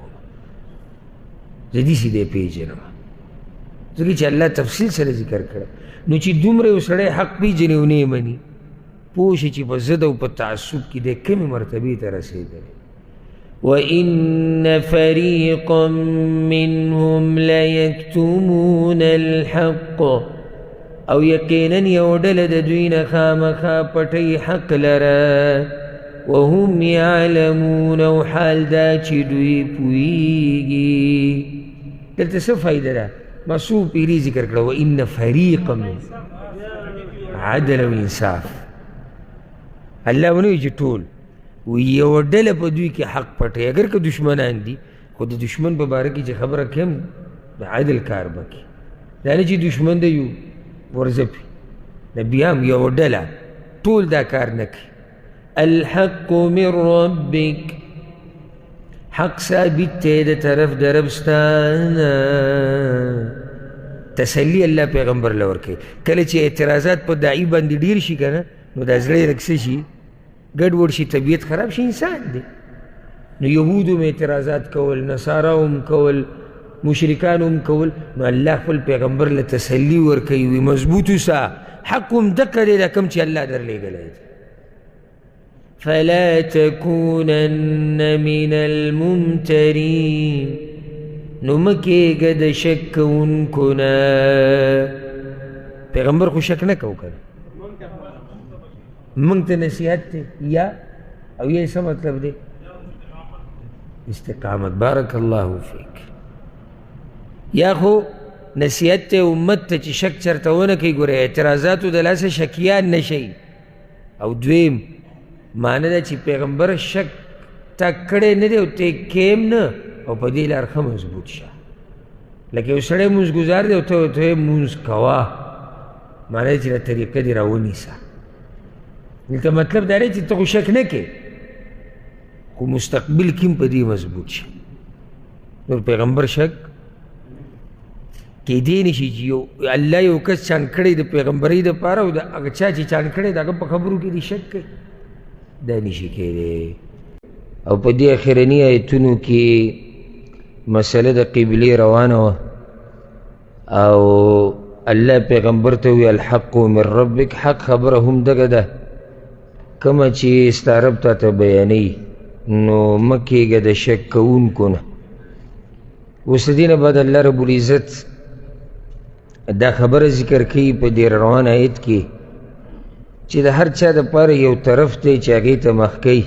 زدیسی دی پیجنو زکی چی اللہ تفصیل سر ذکر کڑا نو چی دومره اسڑے حق پیجنی انہیں منی پوشی چی پا زد و پا تعصب کی دے کمی مرتبی ترسے دلے وَإِنَّ فَرِيقًا مِّنْهُمْ لَيَكْتُمُونَ الْحَقَّ او یقیناً یوڈل دوین خامخا پٹی حق لرا وهم یعلمون و حال دا چی دوی پویگی دلتا سو فائدہ دا مسو پیری ذکر کړه وان فریقا من عدل و انصاف. الله ونوی چې ټول یو ډله په دوی کې حق پټي، اگر که دشمنان دي خو د دشمن په باره کې چې خبره کوم د عدل کار وکړي، دا نه چې دشمن دی یو ورځپي، د بیا هم یو ډله ټول دا کار نه کوي. الحق من ربک، حق ثابت دی د طرف د رب ستانه. تسلی الله پیغمبر له ورکوي. کله چې اعتراضات په داعي باندې ډېر شي که نه نو دا زړه یې لږ څه شي ګډوډ شي، طبیعت خراب شي، انسان دی. نو یهودو هم اعتراضات کول، نصارا هم کول، مشرکان هم کول، نو الله خپل پیغمبر له تسلی ورکوي، وي مضبوط اوسه، حق هم دقه دی دا کوم چې الله درلېږلی دی. فلا تکونن من الممترین، نو مکیږه د شک کوونکو نه. پیغمبر خو شک نه کو کنه، موږ ته نصیحت دی یا او یا څه مطلب دی؟ استقامت. بارک الله فیک. یا خو نصیحت ته امت ته چې شک چرته ونه کوي، ګوره اعتراضاتو د لاسه شکیان نه شي. او دویم معنی ده چې پیغمبر شک تا کړی نه دی او ته کیم نه، او په دې لار ښه مضبوط شه. لکه یو سړی مونځ ګزار دی او ته ورته مونځ کوه، معنی ده چې دا طریقه دې راونیسه. دلته مطلب دا دی چې ته خو شک نه کوې خو مستقبل کې هم په دې مضبوط شه. نور پیغمبر شک کېدی نه شي چې یو الله یو کس چاڼ کړی د پیغمبرۍ دپاره او د هغه چا چې چاڼ کړی د هغه په خبرو کې دې شک کوي، دا نه شي کېدی. او په دې اخرني ایتونو کې مسله د قبلې روانه وه او الله پیغمبر ته وی الحق من ربک، حق خبره هم دغه ده کومه چې ستا رب تا ته بیانوي، نو مه کېږه د شک کوونکو نه. اوس د دې نه بعد الله رب العزت دا خبره ذکر کوي په دې روان آیت کې چې د هر چا دپاره یو طرف دی چې هغې ته مخ کوي،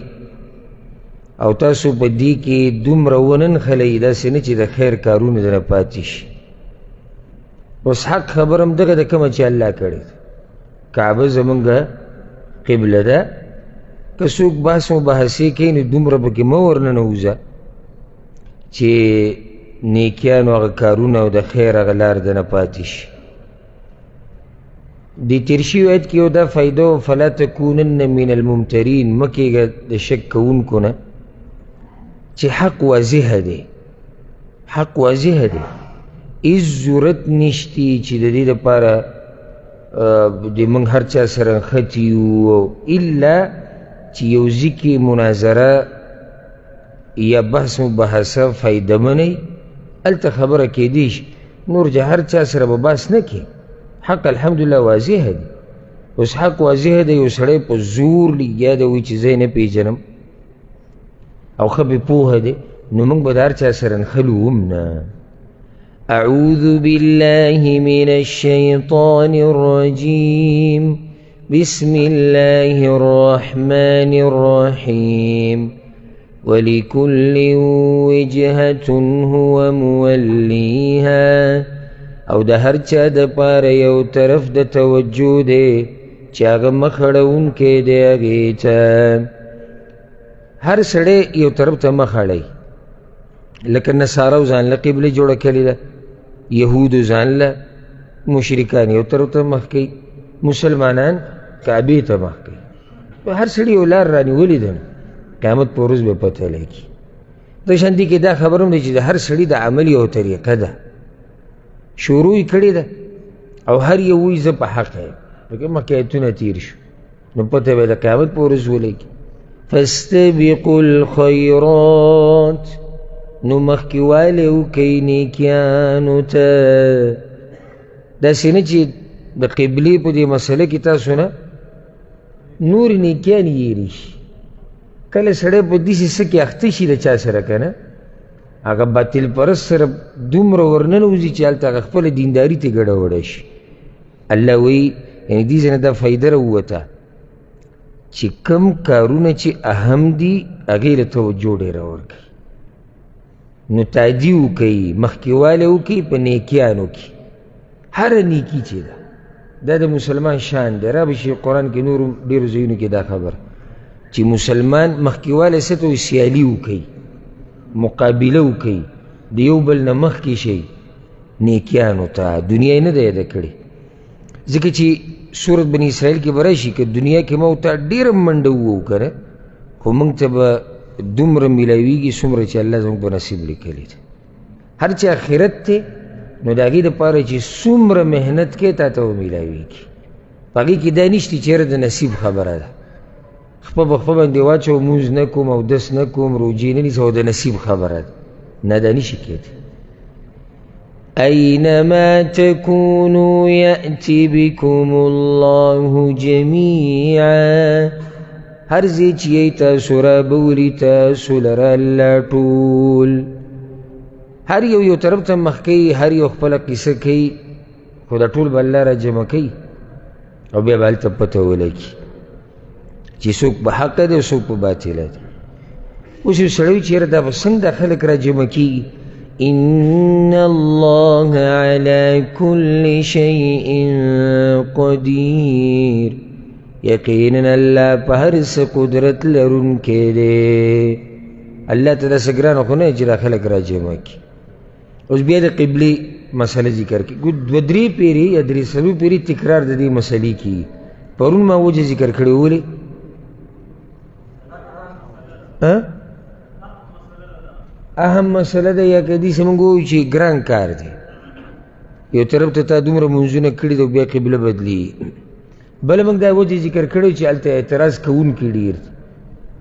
او تاسو په دې کې دومره وننښلئ داسې نه چې د خیر کارونه درنه پاتې شي. اوس حق خبره هم دغه ده کومه چې الله کړې ده. کعبه زمونږ قبله ده، که څوک بحث مباحثې کوي نو دومره پکې مه ورننوځه چې نیکیانو هغه کارونه او د خیر هغه لار درنه پاتې شي. د تېر شوي آیت کې یو دا فایده و فلا تکونن من الممترین، مه کېږه د شک کوونکو نه چې حق واضحه دی. حق واضحه دی، هېڅ ضرورت نشتی چې د دې دپاره د موږ هر چا سره نښتي یو، الا چې یو ځای کې مناظره یا بحث مباحثه فایده منئ، هلته خبره کېدی شي. نور چې هر چا سره به بحث نه کړي. حق الحمدلله واضحه دی. اوس حق واضحه دی، یو سړی په زور لګیا دی وایي چې زه یې نه پېژنم او ښه پې پوهه دی، نو موږ به د هر چا سره نښلو هم نه. أعوذ بالله من الشيطان الرجيم بسم الله الرحمن الرحيم ولكل وجهة هو موليها، او د هر چا دپاره یو طرف د توجه دی چې هغه مخ اړوونکی دی هغې ته. هر سړی یو طرف ته مخ اړوي، لکه نصارو ځان له قبله جوړه کړې ده، یهودو ځان له، مشرکان یو طرف ته مخ کوي، مسلمانان کعبې ته مخ کوي. هر سړي یو لار رانیولې ده، قیامت په ورځ به پته لګي. د شاندي کې دا خبر هم دی چې د هر سړي د عمل یو طریقه ده، شروع یې کړې ده او هر یو وایي زه په حق یم. لکه مخکې ایتونه تېر شو نو پته به د قیامت په ورځ ولګي. فاستبقوا الخیرات، نو مخکېوالی وکئ نیکیانو ته. داسې نه چې د قبلې په دې مسله کې تاسو نه نور نیکیان هېرې شي. کله سړی په داسې څه کې اخته شي د چا سره که نه، هغه باطل پرست سره دومره ورننوځي چې هلته هغه خپله دینداري ته ګډوډه شي. الله وایي یعنې دې ځای نه دا فایده راووته چې کم کارونه چې اهم دي هغې له توجه ډېره ورکړي. نو تادي وکوي مخکېوالی وکوي په نیکیانو کې هره نیکي چې ده دا د مسلمان شان دی را به شي قرآن کې نورو ډېرو ځایونو کې دا خبره چې مسلمان مخکېوالی څه ته وایي سیالي وکوي مقابله وکوي د یو بل نه مخکې شي نیکیانو ته دنیا یې نه ده یاده کړې ځکه چې سورت بني اسرائیل کې به راشي که دنیا کې ما ورته ډېره منډه ووو که نه خو موږ ته به دومره میلاویږي څومره چې الله زموږ په نصیب لیکلی دی هر چې آخرت دی نو د هغې دپاره چې څومره محنت کې تا ته به میلاویږي په هغې کې دا نشته چې یاره د نصیب خبره ده خپه به خپه باندې واچو مونځ نه کوم اودس نه کوم روجې نه نیسم او د نصیب خبره ده نه دا نشي کېدی أينما تكونوا يأتي بكم الله جميعا هر ځای چې یې تاسو رابولي تاسو لره الله ټول هر یو طرف ته مخ کوي هر یو خپله قصه کوي خو دا ټول به الله را جمع کوي او بیا به هلته پته ولګي چې څوک په حقه دی او څوک په باطله دی اوس یو سړی وي چې یاره دا به څنګه دا خلک را جمع کېږي إن الله على كل شيء قدير یقینا الله په هر څه قدرت لرونکی دی الله ته داسې ګرانه خو نه چې دا خلک را جمع کړي اوس بیا د قبلې مسله ذکر کړي دوه درې پیرې یا درې څلور پیرې تکرار د دې مسلې کېږي پرون ما وجه ذکر کړې ولې اهم مسله ده یا که دې څه موږ ووایو چې ګران کار دی یو طرف ته تا دومره منځونه کړي دي او بیا قبله بدلي بله موږ دا وجه ذکر کړی چې هلته اعتراض کوونکي ډېر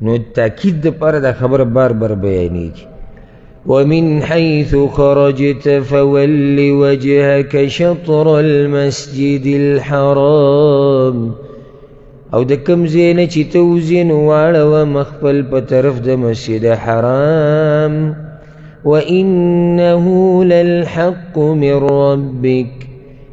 نو تاکید دپاره دا خبره بار بار بیانېږي ومن حيث خرجت فول وجهك شطر المسجد الحرام او د کم ځای نه چې ته وځې نو واړوه مخ خپل په طرف د مسجد حرام وإنه للحق من ربك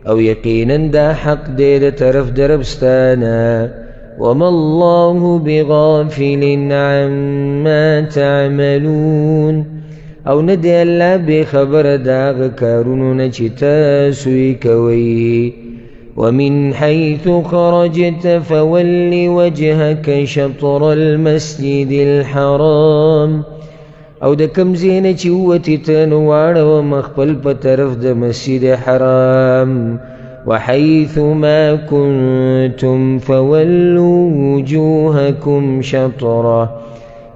او یقینا دا حق دی د طرف د رب ستانه وما الله بغافل عما تعملون او نه دی الله بې خبره د هغه کارونو نه چې تاسو یې کوئ ومن حيث خرجت فول وجهك شطر المسجد الحرام او د کم ځای نه چې ووتې ته نو واړوه مخ خپل په طرف د مسجد حرام وحيث ما كنتم فولوا وجوهكم شطره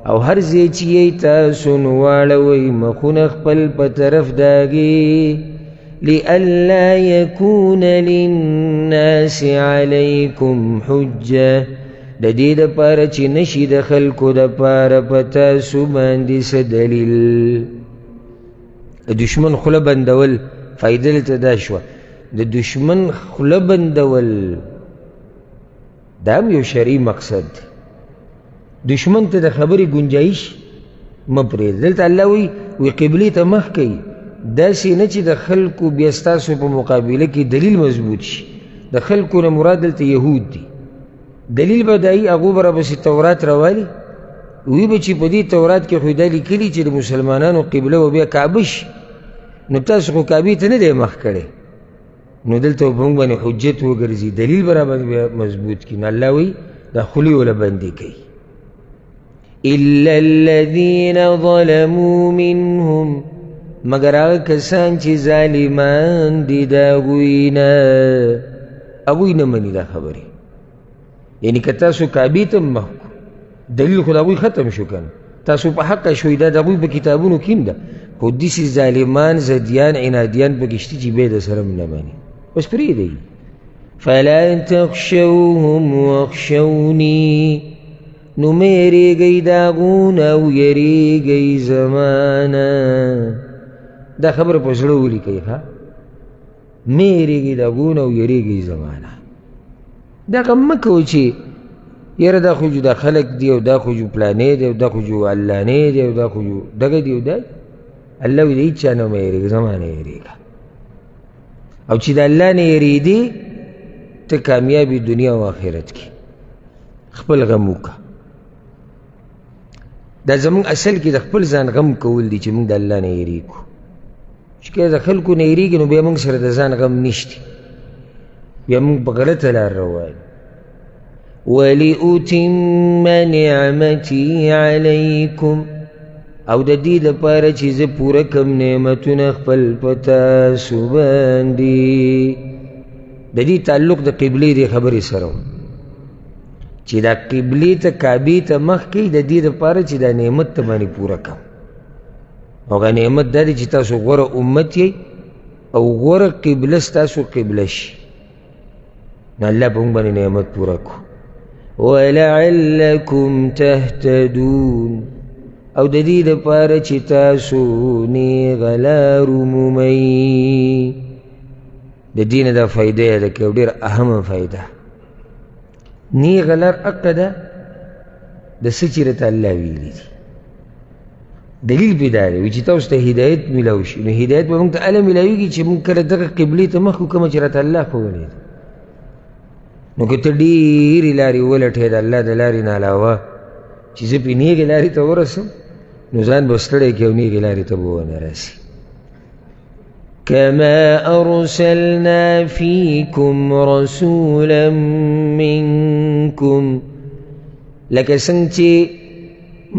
او هر ځای چې یې تاسو نو واړوئ مخونه خپل په طرف د هغې لئلا يكون للناس عليكم حجة د دې دپاره چې نشي د خلکو دپاره په تاسو باندې څه دلیل د دشمن خوله بندول فایده دلته دا شوه د دشمن خوله بندول دا هم یو شرعي مقصد دی دشمن ته د خبرې گنجایش مه پرېږده دلته الله وایي قبلې ته مخ کوي داسې نه چې د خلکو بیا ستاسو په مقابله کې دلیل مضبوط شي د خلکو نه مراد دلته یهود دي دلیل به دایي هغو به راپسې تورات راوالي وی به چې په دې تورات کې خو دا لیکلي چې د مسلمانانو قبله به بیا کعبه شي نو تاسو خو کعبې ته نه دی مخ کړی نو دلته به موږ باندې حجت وګرځي دلیل به راباندې بیا مضبوط کړي نو الله وایي دا خولې وله بندې کوي إلا الذين ظلموا منهم مگر هغه کسان چې ظالمان دي د هغوی نه مني دا خبرې یعنی که تاسو کعبې ته مخ دلیل خو د هغوی ختم شو که نه تاسو په حقه شوئ دا د هغوی په کتابونو کې هم ده خو داسې ظالمان زدیان عنادیان پکې شته چې بیا د سره هم نه مني بس پرېږدئ فلا تخشوهم واخشوني نو مه یریږئ د هغو نه او یریږئ زمانه دا خبره په زړه ولیکئ ښه مه یریږئ د هغو نه او یریږئ زمانه دغه مه کوئ چې یاره دا خو جو دا خلق دی او دا خو جو پلانې دی او دا خو جو اللهانې دی او دا خو جو دغه دی او دا الله وی د هېڅ چا نه مه یریږه زما نه یریږه او چې د الله نه یریدې ته کامیابي دنیا او آخرت کې خپل غم وکړه دا زمونږ اصل کې د خپل ځان غم کول دي چې موږ د الله نه یېرېږو. چې کله د خلکو نه یېرېږي نو بیا موږ سره د ځان غم نشته، بیا موږ په غلطه لار روان. ولأتم نعمتي علیکم، او د دې لپاره چې زه پوره کم نعمتونه خپل په تاسو باندې. د دې تعلق د قبلې دې خبرې سره و چې دا قبلې ته کعبې ته مخ کوي د دې لپاره چې دا نعمت ته باندې پوره کړم. او هغه نعمت دا دی چې تاسو غوره امت یئ او غوره قبله ستاسو قبله شي. نو الله به موږ باندې نعمت پوره کړو. ولعلکم تهتدون، او د دې لپاره چې تاسو نیغه لار ومومئ. د دې نه دا فایده یاده کړئ او ډېره اهمه فایده. نیغه لار حقه ده د څه چې راته الله ویلي دي. دلیل پې دا دی چې تاسو ته هدایت میلاو شي، نو هدایت به موږ ته هله میلاویږي چې موږ کله دغه قبلې ته مخ کړو کومه چې راته الله ښوولې ده. نو که ته ډېرې لارې ولټې د الله د لارې نه علاوه چې زه پې نیغې لارې ته ورسم، نو ځان به ستړی کړې او نیغې لارې ته به ونه راسي. كما أرسلنا فيكم رسولا منكم، لکه څنګه چې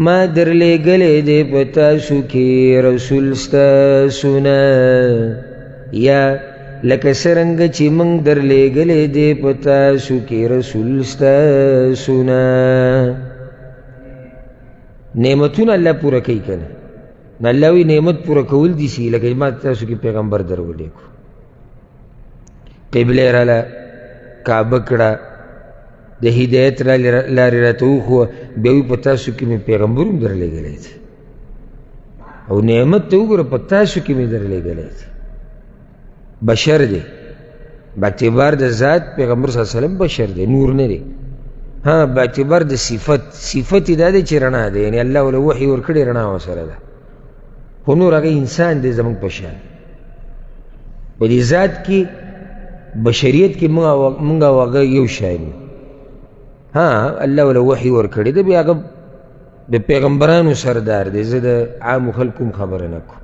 ما درلېږلی دی په تاسو کې رسول ستاسو نه، یا لکه څرنګه چې موږ درلېږلی دی په تاسو کې رسول ستاسو نه. نعمتونه الله پوره کوي که نه؟ نو الله وی نعمت پوره کول دي سي لکه ما تاسو کې پیغمبر درولېږو. قبله راله، کعبه کړه، د هدایت لارې راته وښوه، بیا وی په تاسو کې مې پیغمبر هم درلېږلی دی او نعمت ته وګوره په تاسو کې مې درلېږلی دی. بشر دی، باعتبار د ذات پیغمبر صلی الله علیه وسلم بشر دی، نور نه دی. ها باعتبار د صفت یې دا دی چې رڼا دی، یعنی الله وله وحي ورکړې رڼا ورسره ده، خو نور هغه انسان دی زموږ په شان. په دې ذات کې بشریت کې موږ او هغه یو شان یو. ها الله وله وحي ورکړې ده، بیا هغه د پیغمبرانو سردار دی. زه د عامو خلکو هم خبره نه کوم،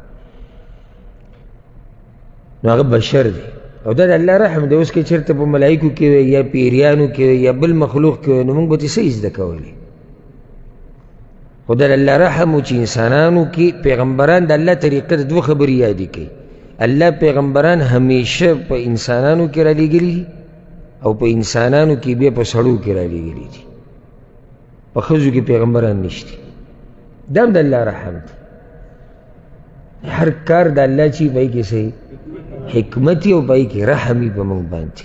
نو هغه بشر دی. او دا د الله رحم دی. اوس که چېرته په ملایکو کې وی یا پیریانو کې وی یا بل مخلوق کې وی، نو موږ به ترې څه زده کولی؟ خو دا د الله رحم و چې انسانانو کې پیغمبران د الله طریقه د دوه خبرې یادې کوي. الله پیغمبران همیشه په انسانانو کې را لېږلي دي او په انسانانو کې بیا په سړو کې را لېږلي دي. په ښځو کې پیغمبران نشته. دا هم د الله رحم دی. هر کار د الله چې پای کې صحیح حکمت او پای کې رحم یې په موږ باندې.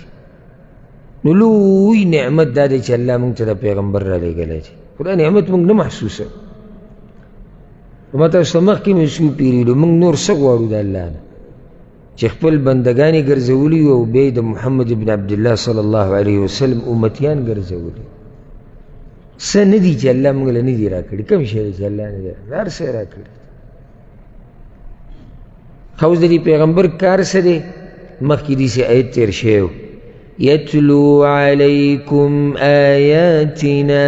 نو لوی نعمت دا دی چې الله موږ ته د پیغمبر را لېږلی دی. خو دا نعمت موږ نه محسوسه. ما تاسو ته مخکې مې څو پیرېدو، موږ نور څه غواړو د الله نه چې خپل بندګانې ګرځولي او بیا یې د محمد بن عبدالله صلی الله علیه وسلم امتیان ګرځولي. څه نه دي چې الله موږ له نه دي را کړي؟ کوم شی دی چې الله نه دی؟ هر څه را کړي. خو اوس د دې پیغمبر کار څه دی؟ مخکې داسې آیت تېر شوی و، یتلو علیکم آیاتنا،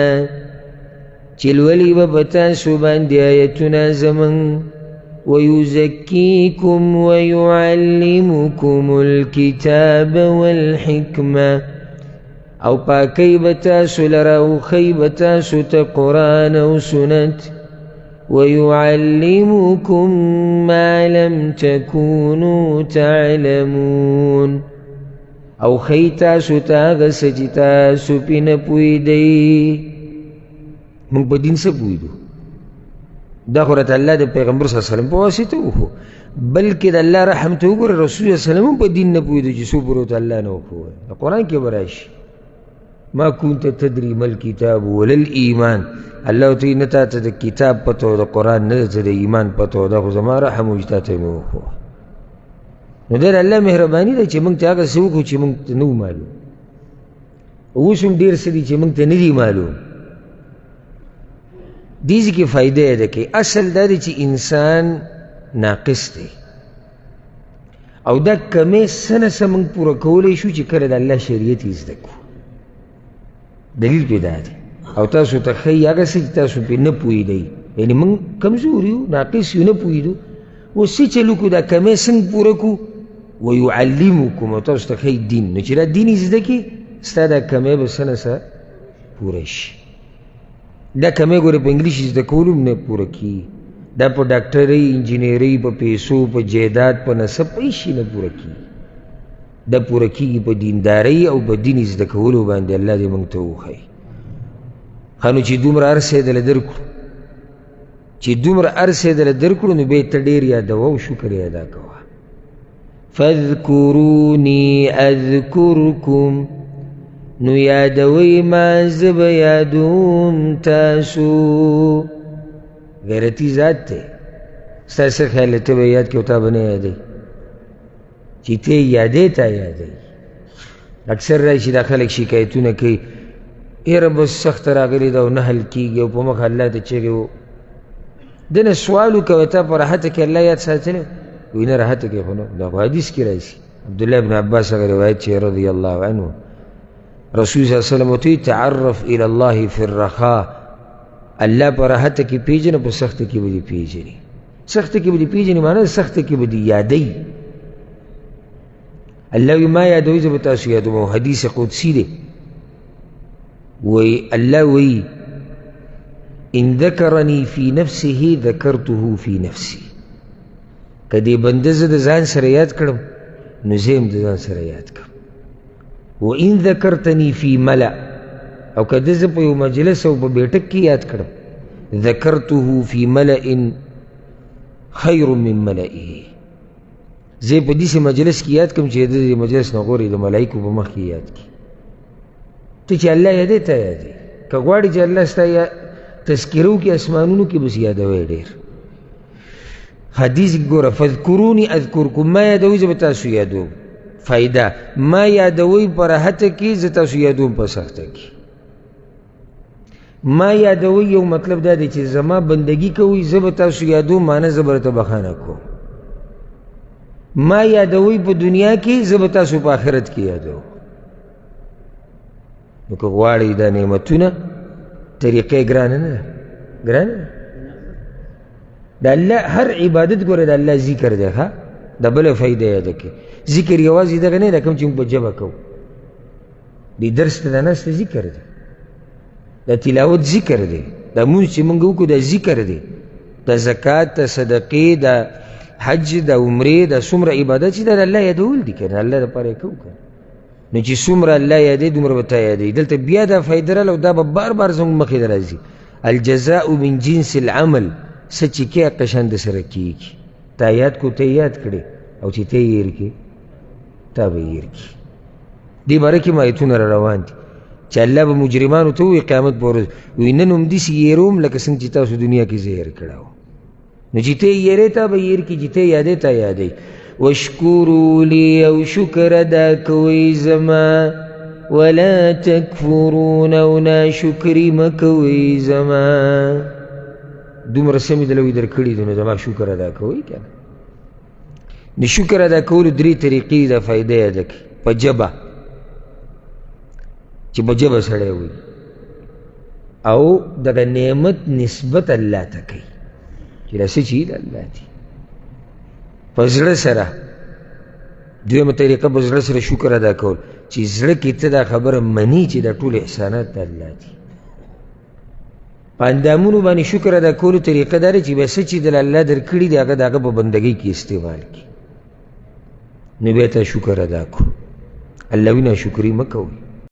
چې لولي به په تاسو باندې آیتونه زموږ، ویزکیکم ویعلمکم الکتاب والحکمه، او پاکی به تاسو لره او ښیي به تاسو ته قرآن او سنت، ويعلمكم ما لم تكونوا تعلمون، او ښیي تاسو ته هغه څه چې تاسو پې نه پوهېدئ. موږ په دین څه پوهېدو؟ دا خو راته الله د پیغمبر صلی الله علیه وسلم په واسطه وښو، بلکې د الله رحم ته وګوره رسول صلی الله علیه وسلم هم په دین نه پوهېدو چې څو پورې ورته الله نه وښووی. د قرآن کې به راشي ما كنت تدري ما الكتاب ولا الإيمان، الله ته نه تا ته د کتاب پته او د قرآن نه ته د ایمان پته او دا خو زما رحم و چې تا ته مې وښوه. نو دا د الله مهرباني ده چې موږ ته هغه څه وکړو چې موږ ته نه و معلوم. اوس هم ډېر څه دي چې موږ ته نه دي معلوم. دې کې فایده یې ده کې اصل دا دی چې انسان ناقص دی او دا کمې څه نه څه موږ پوره کولی شو چې کله د الله شریعت یې زده کړو. دلیل پې دا دی. او تاسو ته ښایي هغه څه چې تاسو پې نه پوهېدئ یعنی موږ کمزور یو ناقص یو نه پوهېدو اوس څه چل وکړو دا کمی څنګه پوره کړو ویعلمکم او تاسو ته ښایي دین نو چې دا دین یې زده کړي ستا دا کمی به څه نه څه پوره شي دا کمی ګوره په انګلیش زده کولو هم نه پوره کېږي دا په ډاکټرۍ انجینرۍ په پیسو په جایداد په نسب په هېڅ شي نه پوره کېږي دا پوره کېږي په دیندارۍ او په دین زده کولو باندې الله دې موږ ته وښایي ښه نو چې دومره هر څه یې دله درکړو چې دومره هر څه یې دله درکړو نو بیا یې ته ډېر یادوه او شکر یې ادا کوه فاذکروني اذکرکم نو یادوئ ما زه به یادوم تاسو غیرتي ذات دی ستا څه خیال دی ته به یاد کړې او تا به نه یادوي چې ته یې یادوې تا یادوي اکثر راشي دا خلک شکایتونه کوي یاره بس سخته راغلې ده او نه حل کېږي او په مخ الله ته چغې و ده نه سوال وکوه تا په راحته کې الله یاد ساتلی وایي نه راحته کې خو نه دا خو حدیث کې راشي عبدالله بن عباس هغه روایت چې رضی الله عنه رسول صلی الله علیه وسلم ورته تعرف الى الله فی الرخاء الله په راحته کې پیژنه په سخته کې به دې پیژني سخته کې به دې پیژني معنی سخته کې به دې یادوي الله وایي ما یادوي زه به تاسو یادوم حدیث قدسي دی وی الله وی ان ذکرنی فی نفسه ذکرته فی نفسی که دې بنده زه د ځان سره یاد کړم نو زه هم د ځان سره یاد کړم و ان ذکرتنی فی ملأ او که ده زه په یو مجلس او په بیټک کې یاد کړم ذکرته فی ملأ خیر من ملئه زه په داسې مجلس کې یاد کړم چې د دې مجلس نه غوره د ملایکو په مخ کې یاد کړي ته چې الله یادې ته یادې که غواړې چې الله ستا تذکره وکړي اسمانونو کې بس یادوی ډېر حدیث ګوره فذکروني اذکرکم ما یادوي زه به تاسو یادوم فایده ما یادوي په راحته کې زه تاسو یادوم په سخته کې ما یادوي یو مطلب دا دی چې زما بندگی کوئ زه به تاسو یادوم معنی زه به درته بخښنه کوم ما یادوي په دنیا کې زه به تاسو په آخرت کې یادوم نو که غواړئ دا نعمتونه طریقې ګرانه نه ده ګرانه ده د الله هر عبادت ګوره د الله ذکر دی ښه د بله فایده یاده کړي ذکر یوازې دغه نه ده کوم چې موږ په ژبه کوو دې درس ته د ناسته ذکر دی د تلاوت ذکر دی د مونځ چې موږ وکړو د ذکر دی د زکات د صدقې د حج د عمرې د څومره عبادت چې د الله یادول دي که نه الله دپاره یې کوو که نو چې څومره الله یادوي دومره به تا یادوي دلته بیا دا فایده راغله او دا به بار بار زموږ مخې ته راځي الجزاء من جنس العمل څه چې کې هغه شان درسره کېږي تا یاد کړو ته یاد کړې او چې ته یې هېر کړې تا به یې هېر کړي دې باره کې آیتونه را روان دي چې الله به مجرمانو ته ووایي قیامت په ورځ وایي نن همداسې هېروم لکه څنګه چې تاسو دنیا کې زه هېر کړی وم نو چې ته یې هېرې تا به یې هېر کړي چې ته یې یادې تا یادوي واشکروا لی او شکر ادا کوئ زما ولا تکفرون او ناشکري مه کوئ زما دومره څه مې دله وي در کړي دي نو زما شکر ادا کوئ که نه د شکر ادا کولو درې طریقې د فایده یاده کړي په ژبه چې په ژبه سړی وایي او دغه نعمت نسبت الله ته کوي چې دا څه چې د الله دي په زړه سره دویمه طریقه په زړه سره شکر ادا کول چې زړه کې ته دا خبره مني چې دا ټول احسانات د الله دي په اندامونو باندې شکر ادا کولو طریقه دا دی چې بیا څه چې د الله درکړي دي هغه د هغه په بندګۍ کې استعمال کړي نو بیا ته شکر ادا کړو الله وي ناشکري مه کوئ